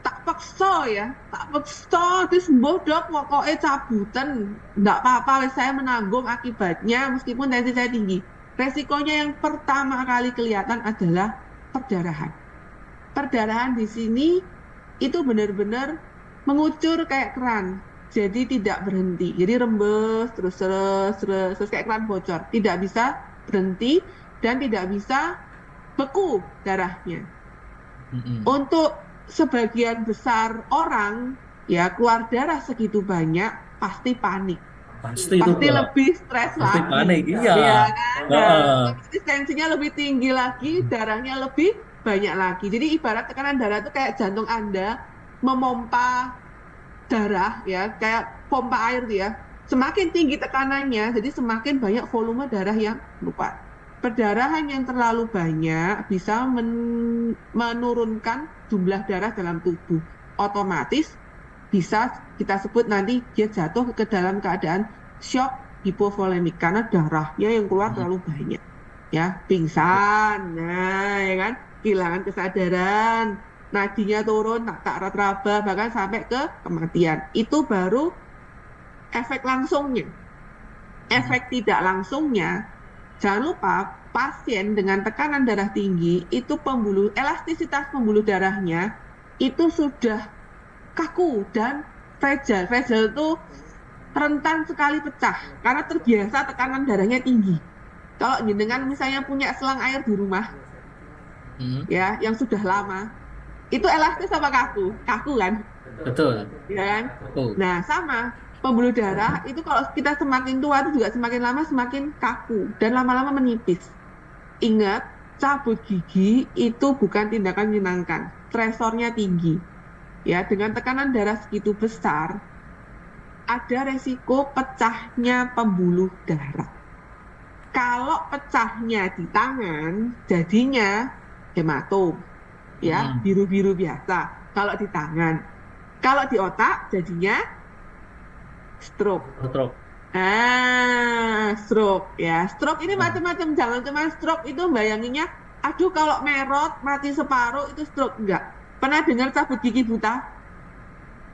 tak paksa ya, tak paksa, terus sembuh dok, pokoknya cabutan. Nggak apa-apa, wes saya menanggung akibatnya meskipun tensi saya tinggi. Resikonya yang pertama kali kelihatan adalah perdarahan. Perdarahan di sini itu benar-benar mengucur kayak keran. Jadi tidak berhenti. Jadi rembes terus kayak keran bocor. Tidak bisa berhenti dan tidak bisa beku darahnya. Mm-mm. Untuk sebagian besar orang ya keluar darah segitu banyak pasti panik. Pasti itu, Pasti Dok. lebih stres Pasti panik, lagi. iya. Ya kan? Nah, Heeh. otomatis tensinya lebih tinggi lagi, darahnya lebih banyak lagi. Jadi ibarat tekanan darah itu kayak jantung Anda memompa darah ya, kayak pompa air tuh ya. Semakin tinggi tekanannya, jadi semakin banyak volume darah yang keluar. Perdarahan yang terlalu banyak bisa menurunkan jumlah darah dalam tubuh. Otomatis bisa kita sebut nanti dia jatuh ke dalam keadaan shock hipovolemik karena darahnya yang keluar Mm-mm. terlalu banyak. Ya, pingsan. Nah, ya kan? Kehilangan kesadaran, nadinya turun, tak raba, bahkan sampai ke kematian. Itu baru efek langsungnya. Efek tidak langsungnya, jangan lupa pasien dengan tekanan darah tinggi itu elastisitas pembuluh darahnya itu sudah kaku dan fragile. Fragile itu rentan sekali pecah karena terbiasa tekanan darahnya tinggi. Kalau jenengan misalnya punya selang air di rumah Mm-mm. ya yang sudah lama, itu elastis apa kaku? Kaku kan? Betul. Ya kan? Betul. Nah, sama pembuluh darah itu kalau kita semakin tua itu juga semakin lama semakin kaku dan lama-lama menipis. Ingat, cabut gigi itu bukan tindakan menyenangkan. Stresornya tinggi. Ya, dengan tekanan darah segitu besar, ada resiko pecahnya pembuluh darah. Kalau pecahnya di tangan, jadinya hematom, ya, Mm-mm. biru-biru biasa. Kalau di tangan, kalau di otak, jadinya stroke. Betul. Stroke ya. Stroke ini Mm. macam-macam. Jangan cuma stroke itu bayanginnya, aduh kalau merot mati separuh itu stroke enggak. Pernah dengar cabut gigi buta?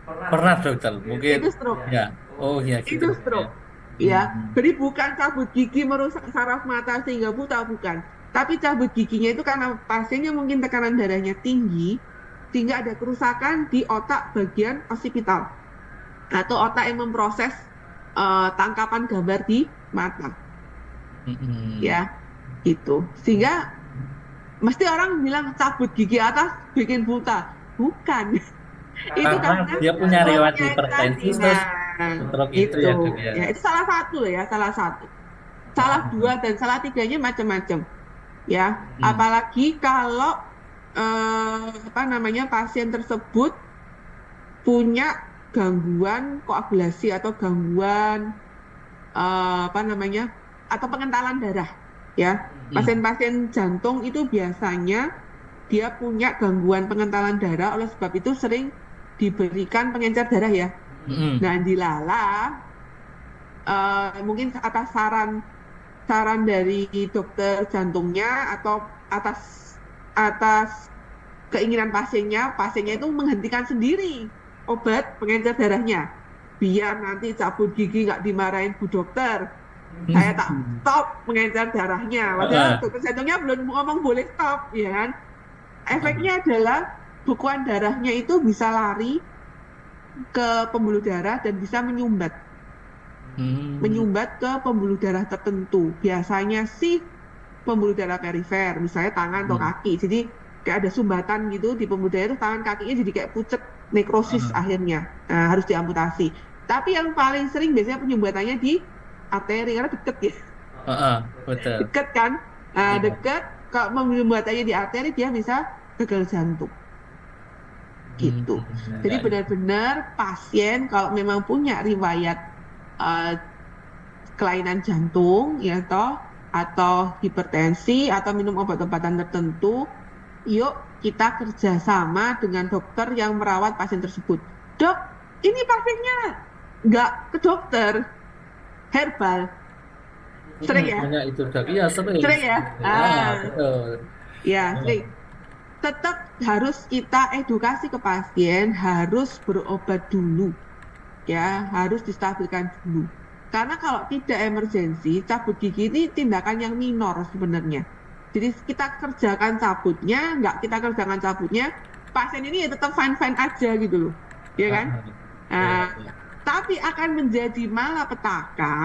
Pernah, dokter. Mungkin Itu stroke. ya. Oh ya, gitu. Itu Ya. stroke. Ya. Mm-mm. Jadi bukan cabut gigi merusak saraf mata sehingga buta bukan. Tapi cabut giginya itu karena pasiennya mungkin tekanan darahnya tinggi sehingga ada kerusakan di otak bagian occipital atau otak yang memproses tangkapan gambar di mata. Mm-mm. Ya, itu. Sehingga mesti orang bilang cabut gigi atas bikin buta. Bukan. Itu Karena karena dia punya riwayat stroke-nya itu tadi. hipertensi terus Nah, stroke itu itu ya dok ya. ya itu salah satu loh ya, salah satu. Salah dua dan salah tiganya macam-macam ya. Hmm. Apalagi kalau apa namanya pasien tersebut punya gangguan koagulasi atau gangguan apa namanya atau pengentalan darah ya. Hmm. Pasien-pasien jantung itu biasanya dia punya gangguan pengentalan darah, oleh sebab itu sering diberikan pengencer darah ya. Hmm. Nah, dilala mungkin atas saran dari dokter jantungnya atau atas atas keinginan pasiennya itu menghentikan sendiri obat pengencer darahnya biar nanti cabut gigi nggak dimarahin bu dokter. Saya tak Hmm. stop mengencer darahnya, padahal Heeh. dokter jantungnya belum ngomong boleh stop, ya kan? Heeh. Efeknya adalah bekuan darahnya itu bisa lari ke pembuluh darah dan bisa Hmm. menyumbat ke pembuluh darah tertentu. Biasanya sih pembuluh darah perifer, misalnya tangan atau Hmm. kaki. Jadi kayak ada sumbatan gitu di pembuluh darah itu, tangan kakinya jadi kayak pucet, nekrosis Heeh. akhirnya. Nah, harus diamputasi. Tapi yang paling sering biasanya penyumbatannya di arteri karena deket ya, Heeh. Betul. deket kan. Nah, Iya. deket kalau penyumbatannya di arteri dia bisa gagal jantung Hmm. gitu. Jadi Ya, ya. benar-benar pasien kalau memang punya riwayat eh, kelainan jantung ya toh atau hipertensi atau minum obat-obatan tertentu, yuk kita kerjasama dengan dokter yang merawat pasien tersebut. Dok, ini pasiennya nggak ke dokter, herbal. Sering ya? Banyak itu dok. Iya sering. Sering ya? Betul. Ya, Oh. sering. Tetap harus kita edukasi ke pasien, harus berobat dulu. Ya, harus distabilkan dulu. Karena kalau tidak emergensi, cabut gigi ini tindakan yang minor sebenarnya. Jadi kita kerjakan cabutnya, nggak kita kerjakan cabutnya, pasien ini ya tetap fine-fine aja gitu loh. Ya kan? Heeh. Iya, Nah, iya. tapi akan menjadi malapetaka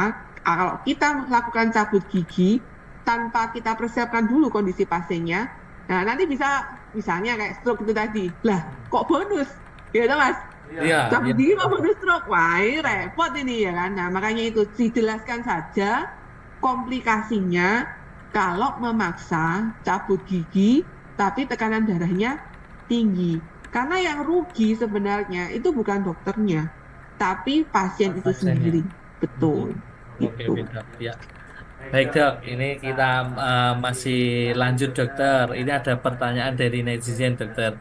kalau kita melakukan cabut gigi tanpa kita persiapkan dulu kondisi pasiennya. Nah, nanti bisa misalnya kayak stroke itu tadi. Lah, kok bonus? Ya udah Mas, Iya, cabut iya. gigi mau bonus stroke. Wah, ini repot ini ya kan. Nah, makanya itu dijelaskan saja komplikasinya kalau memaksa cabut gigi tapi tekanan darahnya tinggi. Karena yang rugi sebenarnya itu bukan dokternya, tapi pasien itu Pasiennya. sendiri. Betul. Oke, Itu. oke dok. Ya. Baik dok, ini kita masih lanjut dokter. Ini ada pertanyaan dari netizen dokter.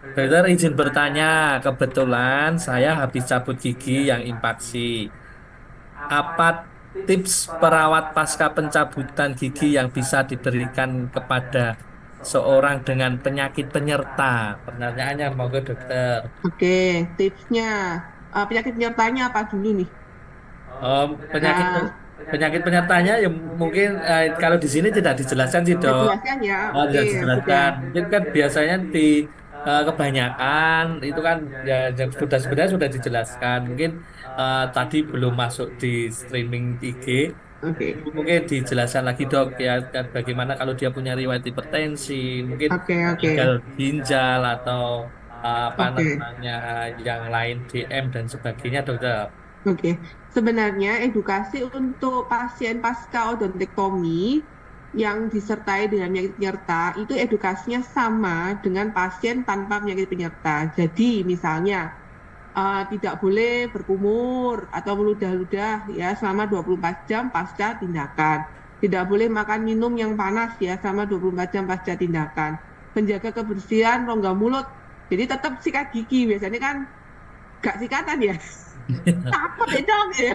Dokter izin bertanya, kebetulan saya habis cabut gigi yang impaksi. Apa tips perawat pasca pencabutan gigi yang bisa diberikan kepada seorang dengan penyakit penyerta? Pertanyaannya mau ke dokter. Oke, tipsnya. Penyakit penyertanya apa dulu nih? Penyakit Nah, penyakit penyertanya ya mungkin kalau di sini tidak dijelaskan sih saya dok. jelaskan ya. Oke, Tidak sudah. dijelaskan. Mungkin kan biasanya di kebanyakan itu kan ya yang sudah sebenarnya sudah dijelaskan. Mungkin tadi belum masuk di streaming IG. Oke, Mungkin dijelaskan lagi dok ya kan bagaimana kalau dia punya riwayat hipertensi, mungkin oke, oke, gagal ginjal atau apa oke. namanya yang lain DM dan sebagainya dokter. Oke, sebenarnya edukasi untuk pasien pasca odontektomi yang disertai dengan penyakit penyerta itu edukasinya sama dengan pasien tanpa penyakit penyerta. Jadi misalnya tidak boleh berkumur atau meludah-ludah ya selama 24 jam pasca tindakan. Tidak boleh makan minum yang panas ya selama 24 jam pasca tindakan. Menjaga kebersihan rongga mulut. Jadi tetap sikat gigi. Biasanya kan gak sikatan ya. Takut ya dong ya.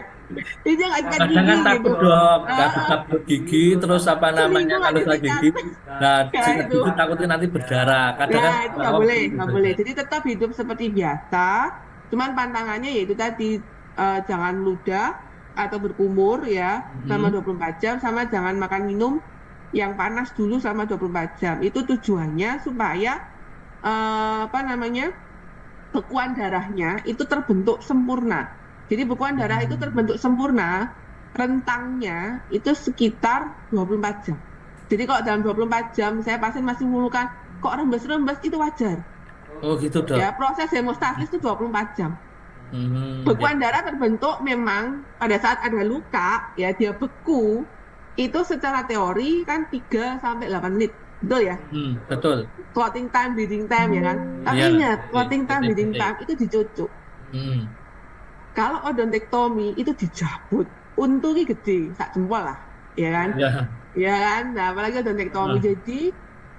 Itu nggak sikat Kadang gigi kan gitu. takut dok, nggak Ah, cabut gigi, terus apa namanya seminggu nggak kalau sudah disikat. gigi, nah Ya sikat itu. gigi takutnya nanti berdarah. Kadang Ya kan itu nggak oh, boleh, begitu nggak boleh. saja. Jadi tetap hidup seperti biasa. Cuman pantangannya yaitu tadi jangan ludah atau berkumur ya selama Hmm. 24 jam, sama jangan makan minum yang panas dulu selama 24 jam. Itu tujuannya supaya apa namanya? Bekuan darahnya itu terbentuk sempurna. Jadi bekuan darah itu terbentuk sempurna, rentangnya itu sekitar 24 jam. Jadi kalau dalam 24 jam saya pasien masih mengeluhkan kok rembes-rembes itu wajar. Oh gitu dok. Ya, proses hemostasis itu 24 jam. Ya. Bekuan darah terbentuk memang pada saat ada luka, ya dia beku, itu secara teori kan 3 sampai 8 menit. Betul ya? Betul. Clotting time, bleeding time ya kan. Tapi Ya. ingat, clotting time, bleeding time itu dicucuk. Hmm. Kalau odontektomi itu dijabut, untungnya gede, sak jempol lah, ya kan? Ya. Ya kan? Nah, apalagi odontektomi. Ah. Jadi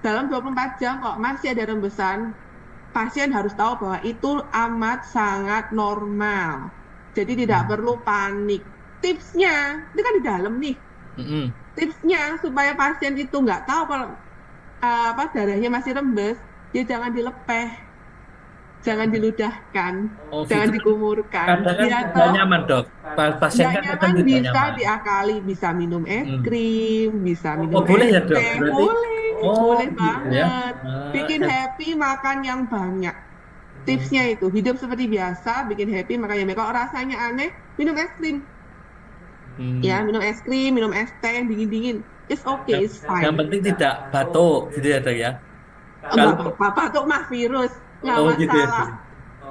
dalam 24 jam kok masih ada rembesan, pasien harus tahu bahwa itu amat sangat normal. Jadi tidak perlu panik. Tipsnya, itu kan di dalam nih. Mm-mm. Tipsnya supaya pasien itu nggak tahu kalau darahnya masih rembes, ya jangan dilepeh, jangan diludahkan, Oh jangan gitu. dikumurkan. Kadang kan Ya tidak toh, nyaman dok. Pasien nggak kan kadang nyaman tidak bisa nyaman. diakali, bisa minum es Hmm. krim, bisa minum Oh boleh es ya dok. teh, Berarti. boleh Oh gitu ya. banget. Bikin happy, makan yang banyak. Tipsnya itu, hidup seperti biasa, bikin happy, makan yang banyak. Kalau rasanya aneh, minum es krim. Ya, minum es krim, minum es teh yang dingin-dingin. It's okay, it's Yang fine. penting tidak batuk gitu ya dok ya. Enggak Kalau apa-apa, batuk mah virus, nggak oh gitu ya. masalah.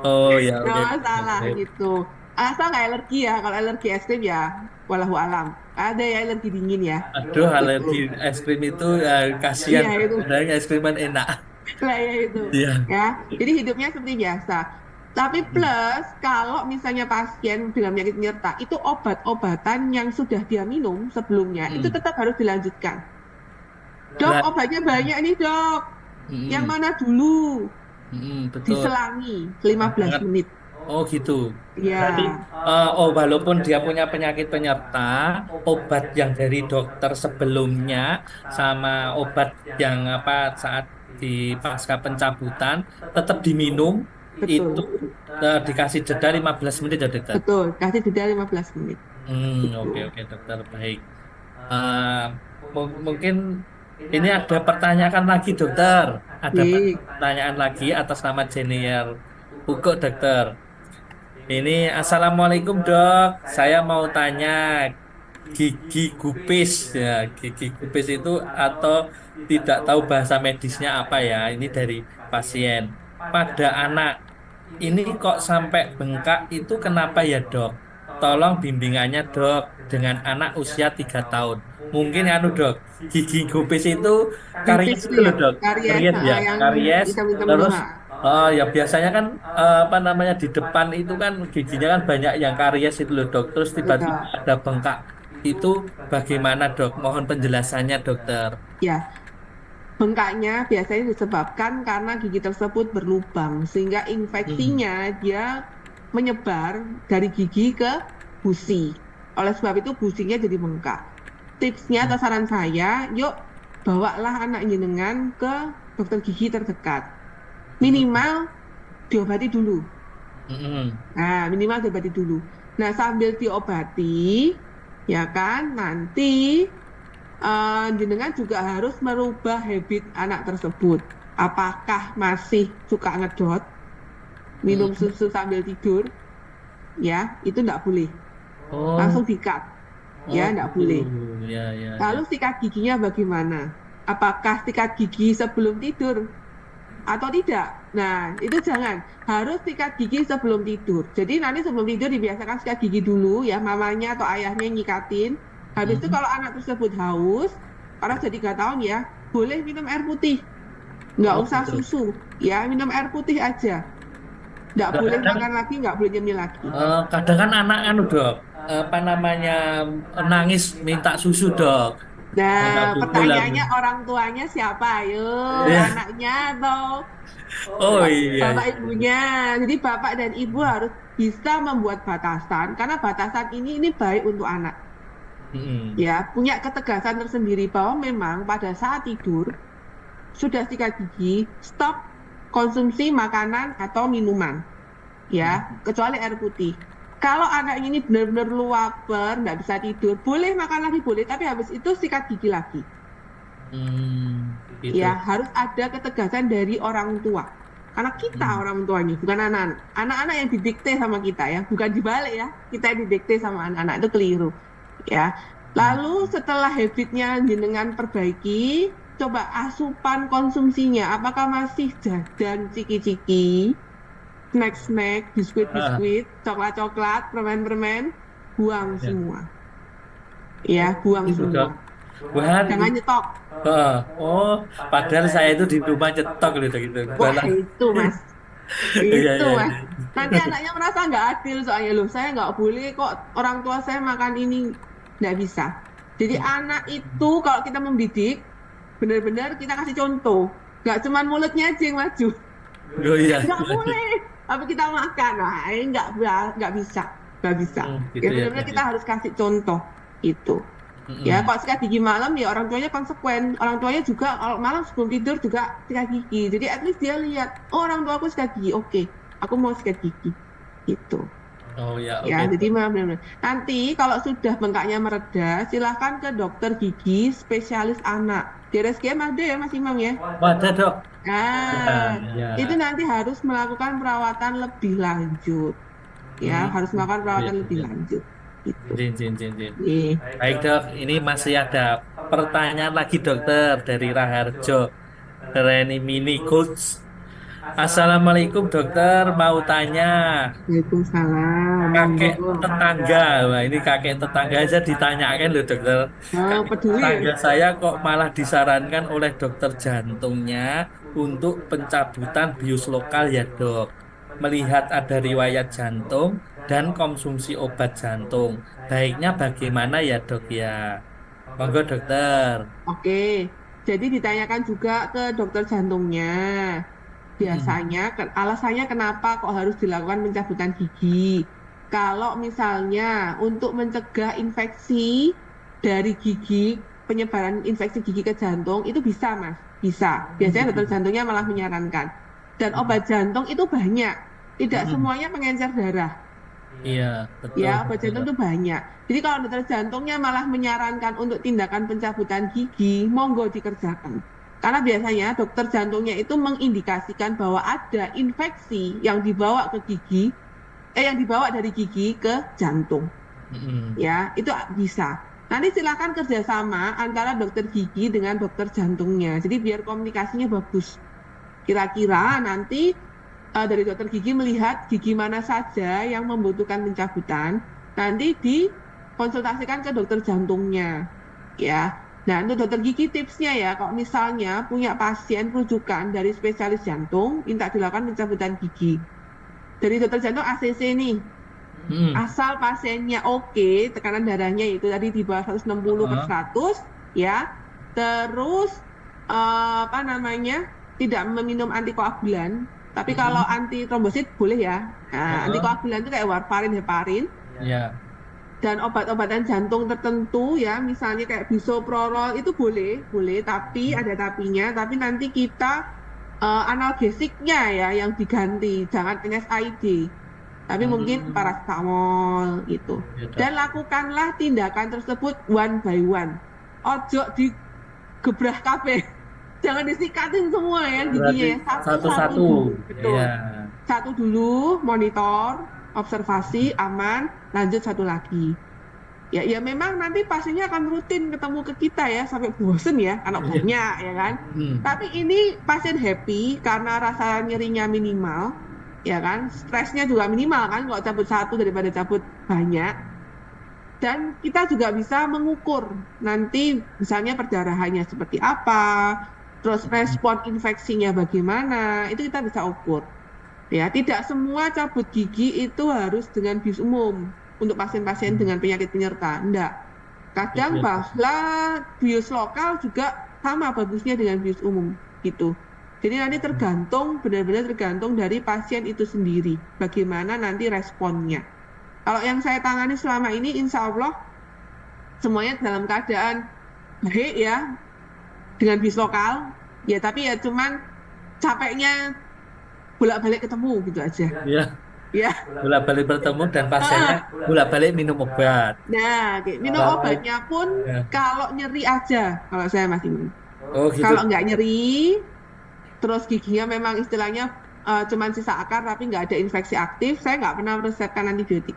Oh ya Nggak oke. masalah gitu. Asal nggak alergi ya. Kalau alergi es krim ya, walahu alam. Ada ya alergi dingin ya. Aduh alergi es krim itu kasihan. Iya itu. Padahal es kriman enak. Lah ya itu. Iya. Ya. Jadi hidupnya seperti biasa. Tapi plus kalau misalnya pasien dengan penyakit penyerta itu obat-obatan yang sudah dia minum sebelumnya itu tetap harus dilanjutkan. Dok, Lah, obatnya banyak nih dok. Yang mana dulu? betul. Diselangi 15 menit. Oh gitu. Ya. Berarti walaupun dia punya penyakit penyerta, obat yang dari dokter sebelumnya sama obat yang apa saat di pasca pencabutan tetap diminum itu Betul. dikasih jeda 15 menit ya dokter. Betul, kasih jeda 15 menit. Oke Gitu. oke dokter baik. Eh, mungkin ini ada pertanyaan lagi dokter. Ada Baik. pertanyaan lagi atas nama Jenier Hugo dokter. Ini Assalamualaikum dok, saya mau tanya gigi gupis ya, gigi gupis itu atau tidak tahu bahasa medisnya apa ya? Ini dari pasien. Pada anak ini kok sampai bengkak itu kenapa ya dok? Tolong bimbingannya dok dengan anak usia 3 tahun. Mungkin anu dok, gigi gupis itu Tipis karies itu itu loh ya, dok, karies karies ya, yang karies. hitam-hitam itu. Terus ya biasanya kan apa namanya di depan itu kan giginya kan banyak yang karies itu loh dok. Terus Betul. tiba-tiba ada bengkak. Itu bagaimana dok? Mohon penjelasannya dokter. Ya, bengkaknya biasanya disebabkan karena gigi tersebut berlubang sehingga infeksinya dia menyebar dari gigi ke gusi. Oleh sebab itu gusinya jadi bengkak. Tipsnya atau saran saya, yuk bawalah anak jenengan ke dokter gigi terdekat. Minimal diobati dulu. Nah, minimal diobati dulu. Nah, sambil diobati, ya kan, nanti jenengan juga harus merubah habit anak tersebut. Apakah masih suka ngedot, minum susu sambil tidur, ya, itu enggak boleh. Oh, Langsung di-cut, ya, enggak boleh. Ya, ya, Lalu sikat giginya bagaimana? Apakah sikat gigi sebelum tidur atau tidak? Nah, itu jangan. Harus sikat gigi sebelum tidur. Jadi nanti sebelum tidur dibiasakan sikat gigi dulu ya, mamanya atau ayahnya yang nyikatin. Habis itu kalau anak tersebut haus, karena jadi 3 tahun ya, boleh minum air putih. Nggak usah susu, ya minum air putih aja. Nggak boleh makan lagi, nggak boleh nyemil lagi. Kadang kan anak anu dok, apa namanya nangis minta susu dok. Nah, Susu pertanyaannya lah. orang tuanya siapa? Ayo, Ya. anaknya atau Oh iya. bapak ibunya. Jadi bapak dan ibu harus bisa membuat batasan, karena batasan ini baik untuk anak. Ya, punya ketegasan tersendiri bahwa memang pada saat tidur sudah sikat gigi, stop konsumsi makanan atau minuman, ya, kecuali air putih. Kalau anak ini benar-benar luaper, nggak bisa tidur, boleh makan lagi boleh, tapi habis itu sikat gigi lagi. Gitu. Ya, harus ada ketegasan dari orang tua. Karena kita orang tuanya, bukan anak-anak. Anak-anak yang didikte sama kita ya, bukan dibalik ya. Kita yang didikte sama anak-anak itu keliru. Ya. Lalu setelah habitnya jenengan perbaiki, coba asupan konsumsinya, apakah masih jajan ciki-ciki, snack-snack, Ah, biskuit-biskuit, coklat-coklat, permen-permen, buang ya. semua. Ya, buang Itu dok. semua. Wah, Jangan nyetok. oh, padahal saya itu di rumah nyetok gitu gitu. Wah, itu Mas. Iya Itu iya. Mas. Iya. Nanti anaknya merasa nggak adil soalnya loh. Saya nggak boleh kok orang tua saya makan ini. Nggak bisa. Jadi anak itu kalau kita mendidik, benar-benar kita kasih contoh. Nggak cuman mulutnya aja yang maju. Oh iya. Nggak boleh. Tapi kita makan. Nah, ini nggak bisa. Nggak bisa. Gitu Ya ya benar-benar dok. kita harus kasih contoh. Itu. Ya, Mm-mm. kalau sikat gigi malam ya orang tuanya konsekuen. Orang tuanya juga kalau malam sebelum tidur juga sikat gigi. Jadi at least dia lihat, oh orang tua aku sikat gigi, oke, aku mau sikat gigi. Gitu. Oh ya, Ya, oke. jadi benar-benar. Nanti kalau sudah bengkaknya mereda, silahkan ke dokter gigi spesialis anak. Di RSGM ada ya Mas Imam ya? Wadah dok. Nah, Ya, itu ya. nanti harus melakukan perawatan lebih lanjut. Ya, Hmm, harus melakukan gitu ya perawatan dok lebih ya. lanjut. Gitu. Jin, jin, jin, jin. Nih. Baik dok, ini masih ada pertanyaan lagi dokter dari Raharjo. Reni Mini Coach. Assalamualaikum dokter, mau tanya. Waalaikumsalam, Kakek monggo. tetangga, wah ini kakek tetangga aja ditanyakan loh dokter. Oh, Kakek peduli ya? tetangga saya kok malah disarankan oleh dokter jantungnya untuk pencabutan bius lokal ya dok. Melihat ada riwayat jantung dan konsumsi obat jantung. Baiknya bagaimana ya dok ya? Monggo dokter. Oke, jadi ditanyakan juga ke dokter jantungnya. Mm-mm. Biasanya, alasannya kenapa kok harus dilakukan pencabutan gigi? Kalau misalnya untuk mencegah infeksi dari gigi, penyebaran infeksi gigi ke jantung, itu bisa, Mas. Bisa. Biasanya dokter jantungnya malah menyarankan. Dan obat jantung itu banyak. Tidak Mm-mm. semuanya pengencer darah. Iya, betul Ya, obat jantung betul. itu banyak. Jadi kalau dokter jantungnya malah menyarankan untuk tindakan pencabutan gigi, monggo dikerjakan. Karena biasanya dokter jantungnya itu mengindikasikan bahwa ada infeksi yang dibawa ke gigi, yang dibawa dari gigi ke jantung. Mm-mm. Ya, itu bisa. Nanti silakan kerjasama antara dokter gigi dengan dokter jantungnya. Jadi biar komunikasinya bagus. Kira-kira nanti dari dokter gigi melihat gigi mana saja yang membutuhkan pencabutan, nanti dikonsultasikan ke dokter jantungnya, ya. Nah, untuk dokter gigi tipsnya ya, kalau misalnya punya pasien rujukan dari spesialis jantung, minta dilakukan pencabutan gigi. Dari dokter jantung ACC nih, Mm-mm. asal pasiennya oke, tekanan darahnya itu tadi di bawah 160 per Heeh. 100, ya. Terus apa namanya? Tidak meminum antikoagulan, tapi kalau Mm-mm. anti trombosit boleh ya. Nah, Heeh. antikoagulan itu kayak warfarin, heparin, Ya. dan obat-obatan jantung tertentu ya, misalnya kayak bisoprolol itu boleh, boleh, tapi ada tapinya, tapi nanti kita analgesiknya ya yang diganti, jangan NSAID. Tapi mungkin Hmm. paracetamol itu. Ya, dok. Dan lakukanlah tindakan tersebut one by one. Ojo digebrah kabeh. Jangan disikatin semua ya Berarti giginya ya. Satu-satu satu-satu. dulu. Iya. Betul. Satu dulu, monitor, observasi, aman, lanjut satu lagi. Ya, ya memang nanti pasiennya akan rutin ketemu ke kita ya sampai bosen ya, anak Iya. banyak ya kan. Hmm. Tapi ini pasien happy karena rasa nyerinya minimal, ya kan. Stresnya juga minimal kan, kalau cabut satu daripada cabut banyak. Dan kita juga bisa mengukur nanti misalnya perdarahannya seperti apa, terus respon infeksinya bagaimana, itu kita bisa ukur. Ya, tidak semua cabut gigi itu harus dengan bius umum untuk pasien-pasien dengan penyakit penyerta. Enggak. Gitu Kadang ya, dok. bahkan bius lokal juga sama bagusnya dengan bius umum gitu. Jadi nanti tergantung, benar-benar tergantung dari pasien itu sendiri, bagaimana nanti responnya. Kalau yang saya tangani selama ini, insya Allah semuanya dalam keadaan baik ya, dengan bis lokal. Ya, tapi ya cuman capeknya bolak-balik ketemu gitu aja. Iya. Ya, Bolak-balik bertemu dan pasiennya ah, bolak-balik minum obat. nah, minum Kalau obatnya pun ya. kalau nyeri aja, kalau saya masih minum. Oh gitu. Kalau nggak nyeri, terus giginya memang istilahnya cuman sisa akar tapi nggak ada infeksi aktif, saya nggak pernah resepkan antibiotik.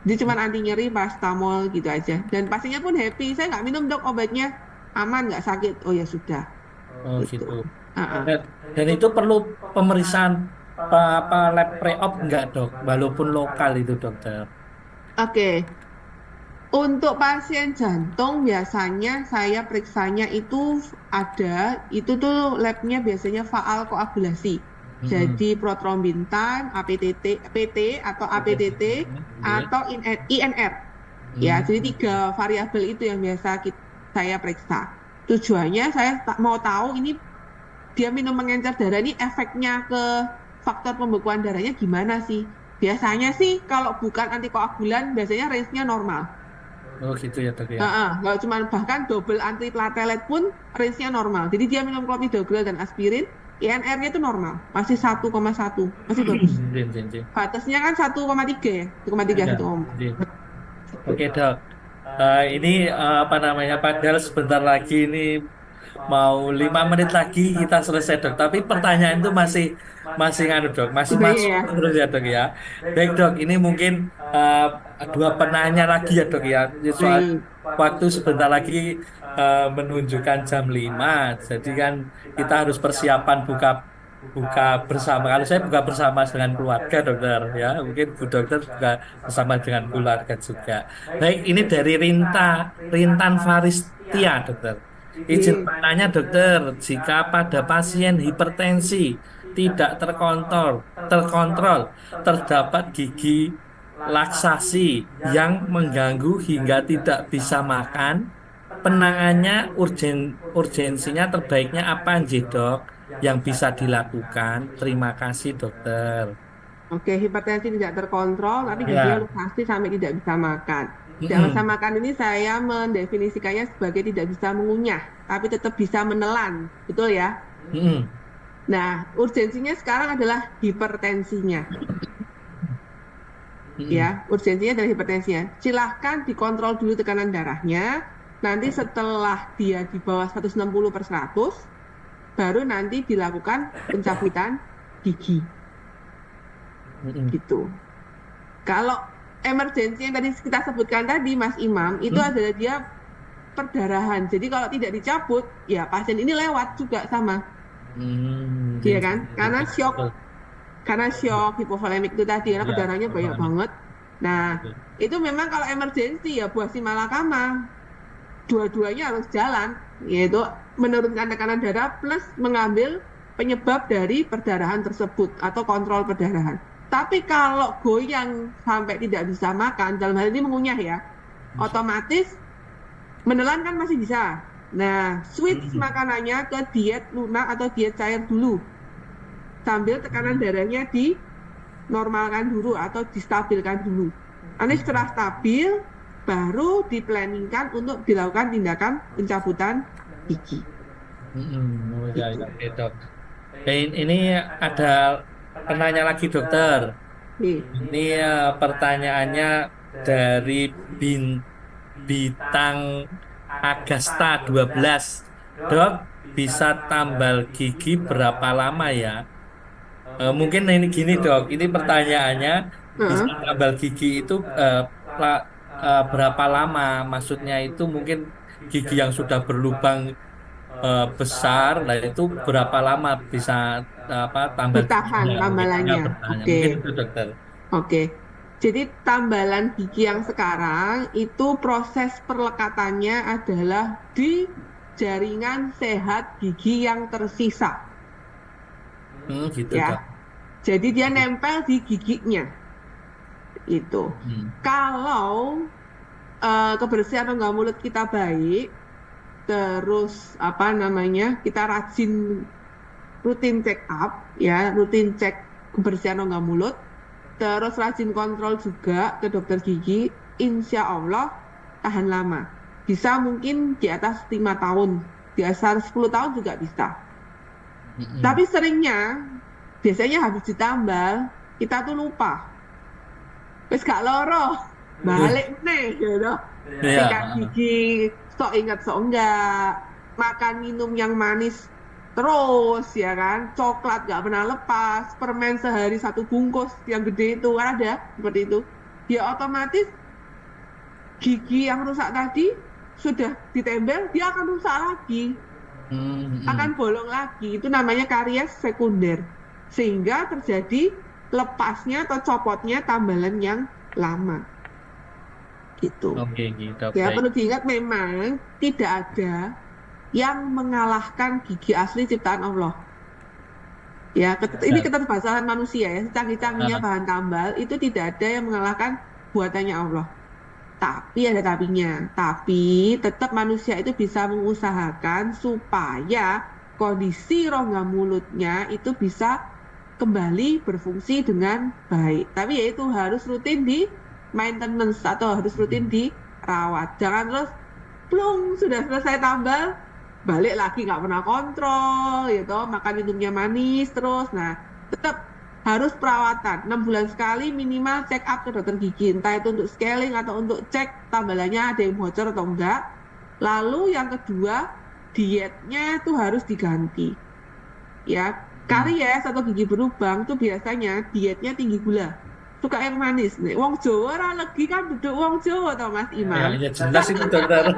Jadi cuman anti nyeri, paracetamol gitu aja. Dan pasiennya pun happy, saya nggak minum dok obatnya, aman nggak sakit. Oh ya sudah. Oh gitu. gitu. Ah. Dan itu perlu pemeriksaan apa lab pre-op enggak dok? Walaupun lokal itu dokter. Oke, untuk pasien jantung biasanya saya periksanya itu ada, itu tuh labnya biasanya faal koagulasi. Mm-mm. Jadi protrombintan, APTT, PT atau APTT Iya. atau INR. Ya, Hmm. jadi tiga variabel itu yang biasa saya periksa. Tujuannya saya mau tahu ini dia minum mengencer darah ini efeknya ke faktor pembekuan darahnya gimana sih? Biasanya sih kalau bukan antikoagulan biasanya range-nya normal. Oh gitu ya dok ya. Nggak cuma bahkan double antiplatelet pun range-nya normal. Jadi dia minum clopidogrel dan aspirin, INR-nya itu normal, masih 1,1, masih bagus. Jin, jin, jin. Batasnya kan 1,3 ya, 1,3, Iya, 1,4. jin. Gitu. Oke dok. Ini apa namanya? Padahal sebentar lagi ini mau 5 menit lagi kita selesai dok. Tapi pertanyaan itu masih masih nganu dok, masih Udah masuk ya. terus ya dok ya. Baik dok, ini mungkin dua penanya lagi ya dok ya. Ini soal Baik. waktu sebentar lagi menunjukkan jam 5. Jadi kan kita harus persiapan buka buka bersama. Kalau saya buka bersama dengan keluarga dokter ya, mungkin Bu Dokter juga bersama dengan keluarga juga. Baik, ini dari Rintan Faristia dokter. Izin Oke. bertanya dokter, jika pada pasien hipertensi tidak terkontrol, terdapat gigi laksasi yang mengganggu hingga tidak bisa makan, penanganannya urgensinya terbaiknya apa nggih, dok? Yang bisa dilakukan. Terima kasih, dokter. Oke, hipertensi tidak terkontrol, tapi giginya Ya. lumpasi sampai tidak bisa makan. Tidak bisa Mm-mm. makan ini saya mendefinisikannya sebagai tidak bisa mengunyah, tapi tetap bisa menelan. Betul ya? Mm-mm. Nah, urgensinya sekarang adalah hipertensinya. Ya, Mm-mm. urgensinya adalah hipertensinya. Silahkan dikontrol dulu tekanan darahnya. Nanti setelah dia di bawah 160/100, baru nanti dilakukan pencabutan gigi. Mm-mm. Gitu. Kalau emergensi yang tadi kita sebutkan tadi, Mas Imam, itu Mm. adalah dia perdarahan. Jadi kalau tidak dicabut, ya pasien ini lewat juga sama, iya kan? Karena shock hipovolemik itu tadi, karena Ya, perdarahannya banyak paham. banget. Nah, itu memang kalau emergensi ya buah si malakama, dua-duanya harus jalan, yaitu menurunkan tekanan darah plus mengambil penyebab dari perdarahan tersebut atau kontrol perdarahan. Tapi kalau goyang sampai tidak bisa makan, dalam hal ini mengunyah ya, otomatis menelan kan masih bisa. Nah, switch Mm-mm. makanannya ke diet lunak atau diet cair dulu. Sambil tekanan darahnya dinormalkan dulu atau distabilkan dulu. Nanti setelah stabil, baru diplanningkan untuk dilakukan tindakan pencabutan gigi. Mm-mm. Oh ya, Gitu. ya, oke, dok. Ini ada penanya lagi, dokter. Oke. Ini pertanyaannya dari Bin Bintang Agasta 12. Dok, bisa tambal gigi berapa lama ya? Mungkin ini gini dok, ini pertanyaannya bisa Heeh. tambal gigi itu berapa lama? Maksudnya itu mungkin gigi yang sudah berlubang besar, lah itu berapa lama bisa apa tambal Bertahan giginya? Giginya tambalannya. bertanya. Oke. Mungkin itu dokter. Oke. Jadi tambalan gigi yang sekarang itu proses perlekatannya adalah di jaringan sehat gigi yang tersisa, Gitu ya. dok. Jadi dia nempel di giginya itu. Hmm. Kalau kebersihan rongga mulut kita baik, terus apa namanya, kita rajin rutin check up, ya, rutin cek kebersihan rongga mulut, terus rajin kontrol juga ke dokter gigi, insya Allah tahan lama. Bisa mungkin di atas 5 tahun, di atas 10 tahun juga bisa. Tapi seringnya, biasanya habis ditambal, kita tuh lupa. Wis gak loro, balik nih, gitu. Iya. Sikat gigi, sok ingat sok enggak, makan minum yang manis terus, ya kan, coklat gak pernah lepas, permen sehari 1 bungkus yang gede itu kan ada seperti itu. Ya otomatis gigi yang rusak tadi sudah ditempel, dia akan rusak lagi. akan bolong lagi. Itu namanya karies sekunder. Sehingga terjadi lepasnya atau copotnya tambalan yang lama. Gitu. Oke, gitu. Ya, Baik. perlu diingat memang tidak ada yang mengalahkan gigi asli ciptaan Allah. Ya, ini Ya. keterbatasan manusia ya. Secanggih-canggihnya Ah, bahan tambal itu tidak ada yang mengalahkan buatannya Allah. Tapi ada tapinya. Tapi tetap manusia itu bisa mengusahakan supaya kondisi rongga mulutnya itu bisa kembali berfungsi dengan baik. Tapi yaitu harus rutin di maintenance atau harus rutin dirawat. Jangan terus plung sudah selesai tambal balik lagi nggak pernah kontrol gitu, makan minumnya manis terus. Nah, tetap harus perawatan 6 bulan sekali minimal check up ke dokter gigi, entah itu untuk scaling atau untuk cek tambalannya ada yang bocor atau enggak. Lalu yang kedua, dietnya itu harus diganti ya. Karies atau gigi berlubang tuh biasanya dietnya tinggi gula, suka yang manis nih. Wong Jawa ora legi kan duduk wong Jawa tau Mas ya, Imam. ya jelas itu dokter.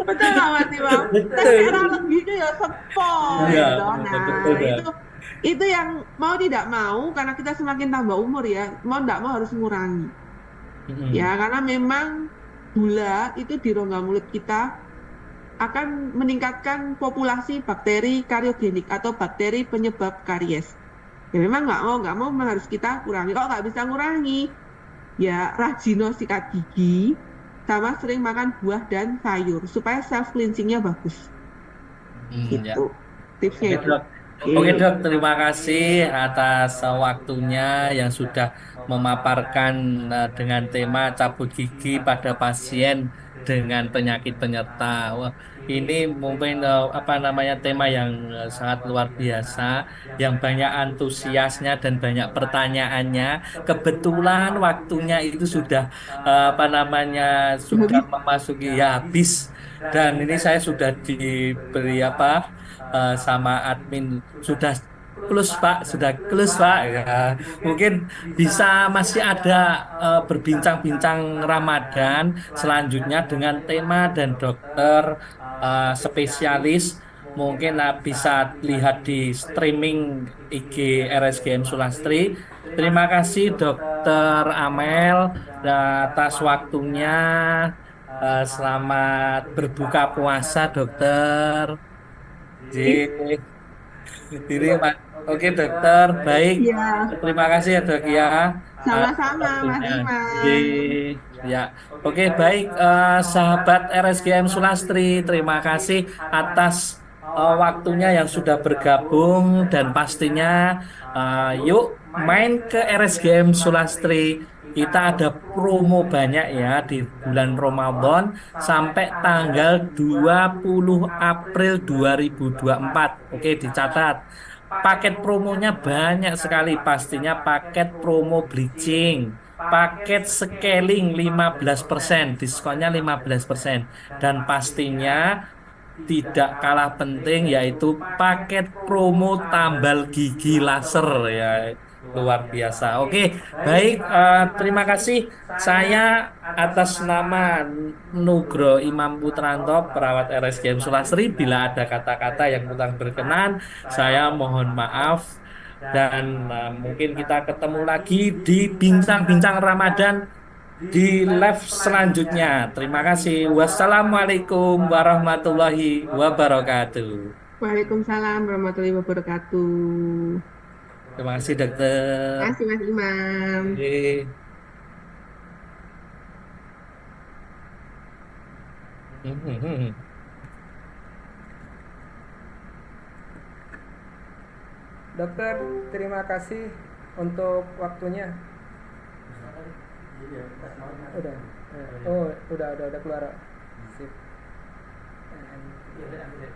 Betul nggak Mas Imam? Tes Betul. era lebih itu ya sepo Ya, gitu. betul Nah, ya. itu yang mau tidak mau karena kita semakin tambah umur ya, mau tidak mau harus mengurangi. Ya, karena memang gula itu di rongga mulut kita akan meningkatkan populasi bakteri kariogenik atau bakteri penyebab karies. Ya memang nggak mau memang harus kita kurangi. Kok nggak bisa ngurangi? Ya rajin sikat gigi, sama sering makan buah dan sayur supaya self cleansingnya bagus. Ya. Gitu tipsnya Oke itu. dok, Oke. oke dok, terima kasih atas waktunya yang sudah memaparkan dengan tema cabut gigi pada pasien dengan penyakit penyerta. Wah, ini mungkin apa namanya tema yang sangat luar biasa, yang banyak antusiasnya dan banyak pertanyaannya. Kebetulan waktunya itu sudah apa namanya sudah Habis. memasuki ya habis, dan ini saya sudah diberi apa sama admin sudah close Pak, sudah close Pak ya. Mungkin bisa masih ada berbincang-bincang Ramadan selanjutnya dengan tema dan dokter spesialis. Mungkin bisa lihat di streaming IG RSGM Sulastri. Terima kasih Dokter Amel atas waktunya. Selamat berbuka puasa, Dokter. Jadi, ini oke dokter, baik. Ya, Terima kasih ya dok ya atas sama-sama Mas waktunya. Jadi, Imam. ya, oke baik sahabat RSGM Sulastri, terima kasih atas waktunya yang sudah bergabung dan pastinya yuk main ke RSGM Sulastri. Kita ada promo banyak ya di bulan Ramadan sampai tanggal 20 April 2024. Oke, dicatat. Paket promonya banyak sekali, pastinya paket promo bleaching, paket scaling 15%, diskonnya 15%, dan pastinya tidak kalah penting yaitu paket promo tambal gigi laser ya, luar biasa. Oke, baik, terima kasih. Saya atas nama Nugro Imam Putranto, perawat RSGM Sulastri, bila ada kata-kata yang kurang berkenan, saya mohon maaf. Dan mungkin kita ketemu lagi di bincang-bincang Ramadan di live selanjutnya. Terima kasih. Wassalamualaikum warahmatullahi wabarakatuh. Waalaikumsalam warahmatullahi wabarakatuh. Terima kasih, dokter. Terima kasih Mas Imam. Oke. Dokter, terima kasih untuk waktunya. Udah. Oh, udah keluar. Sip. Iya,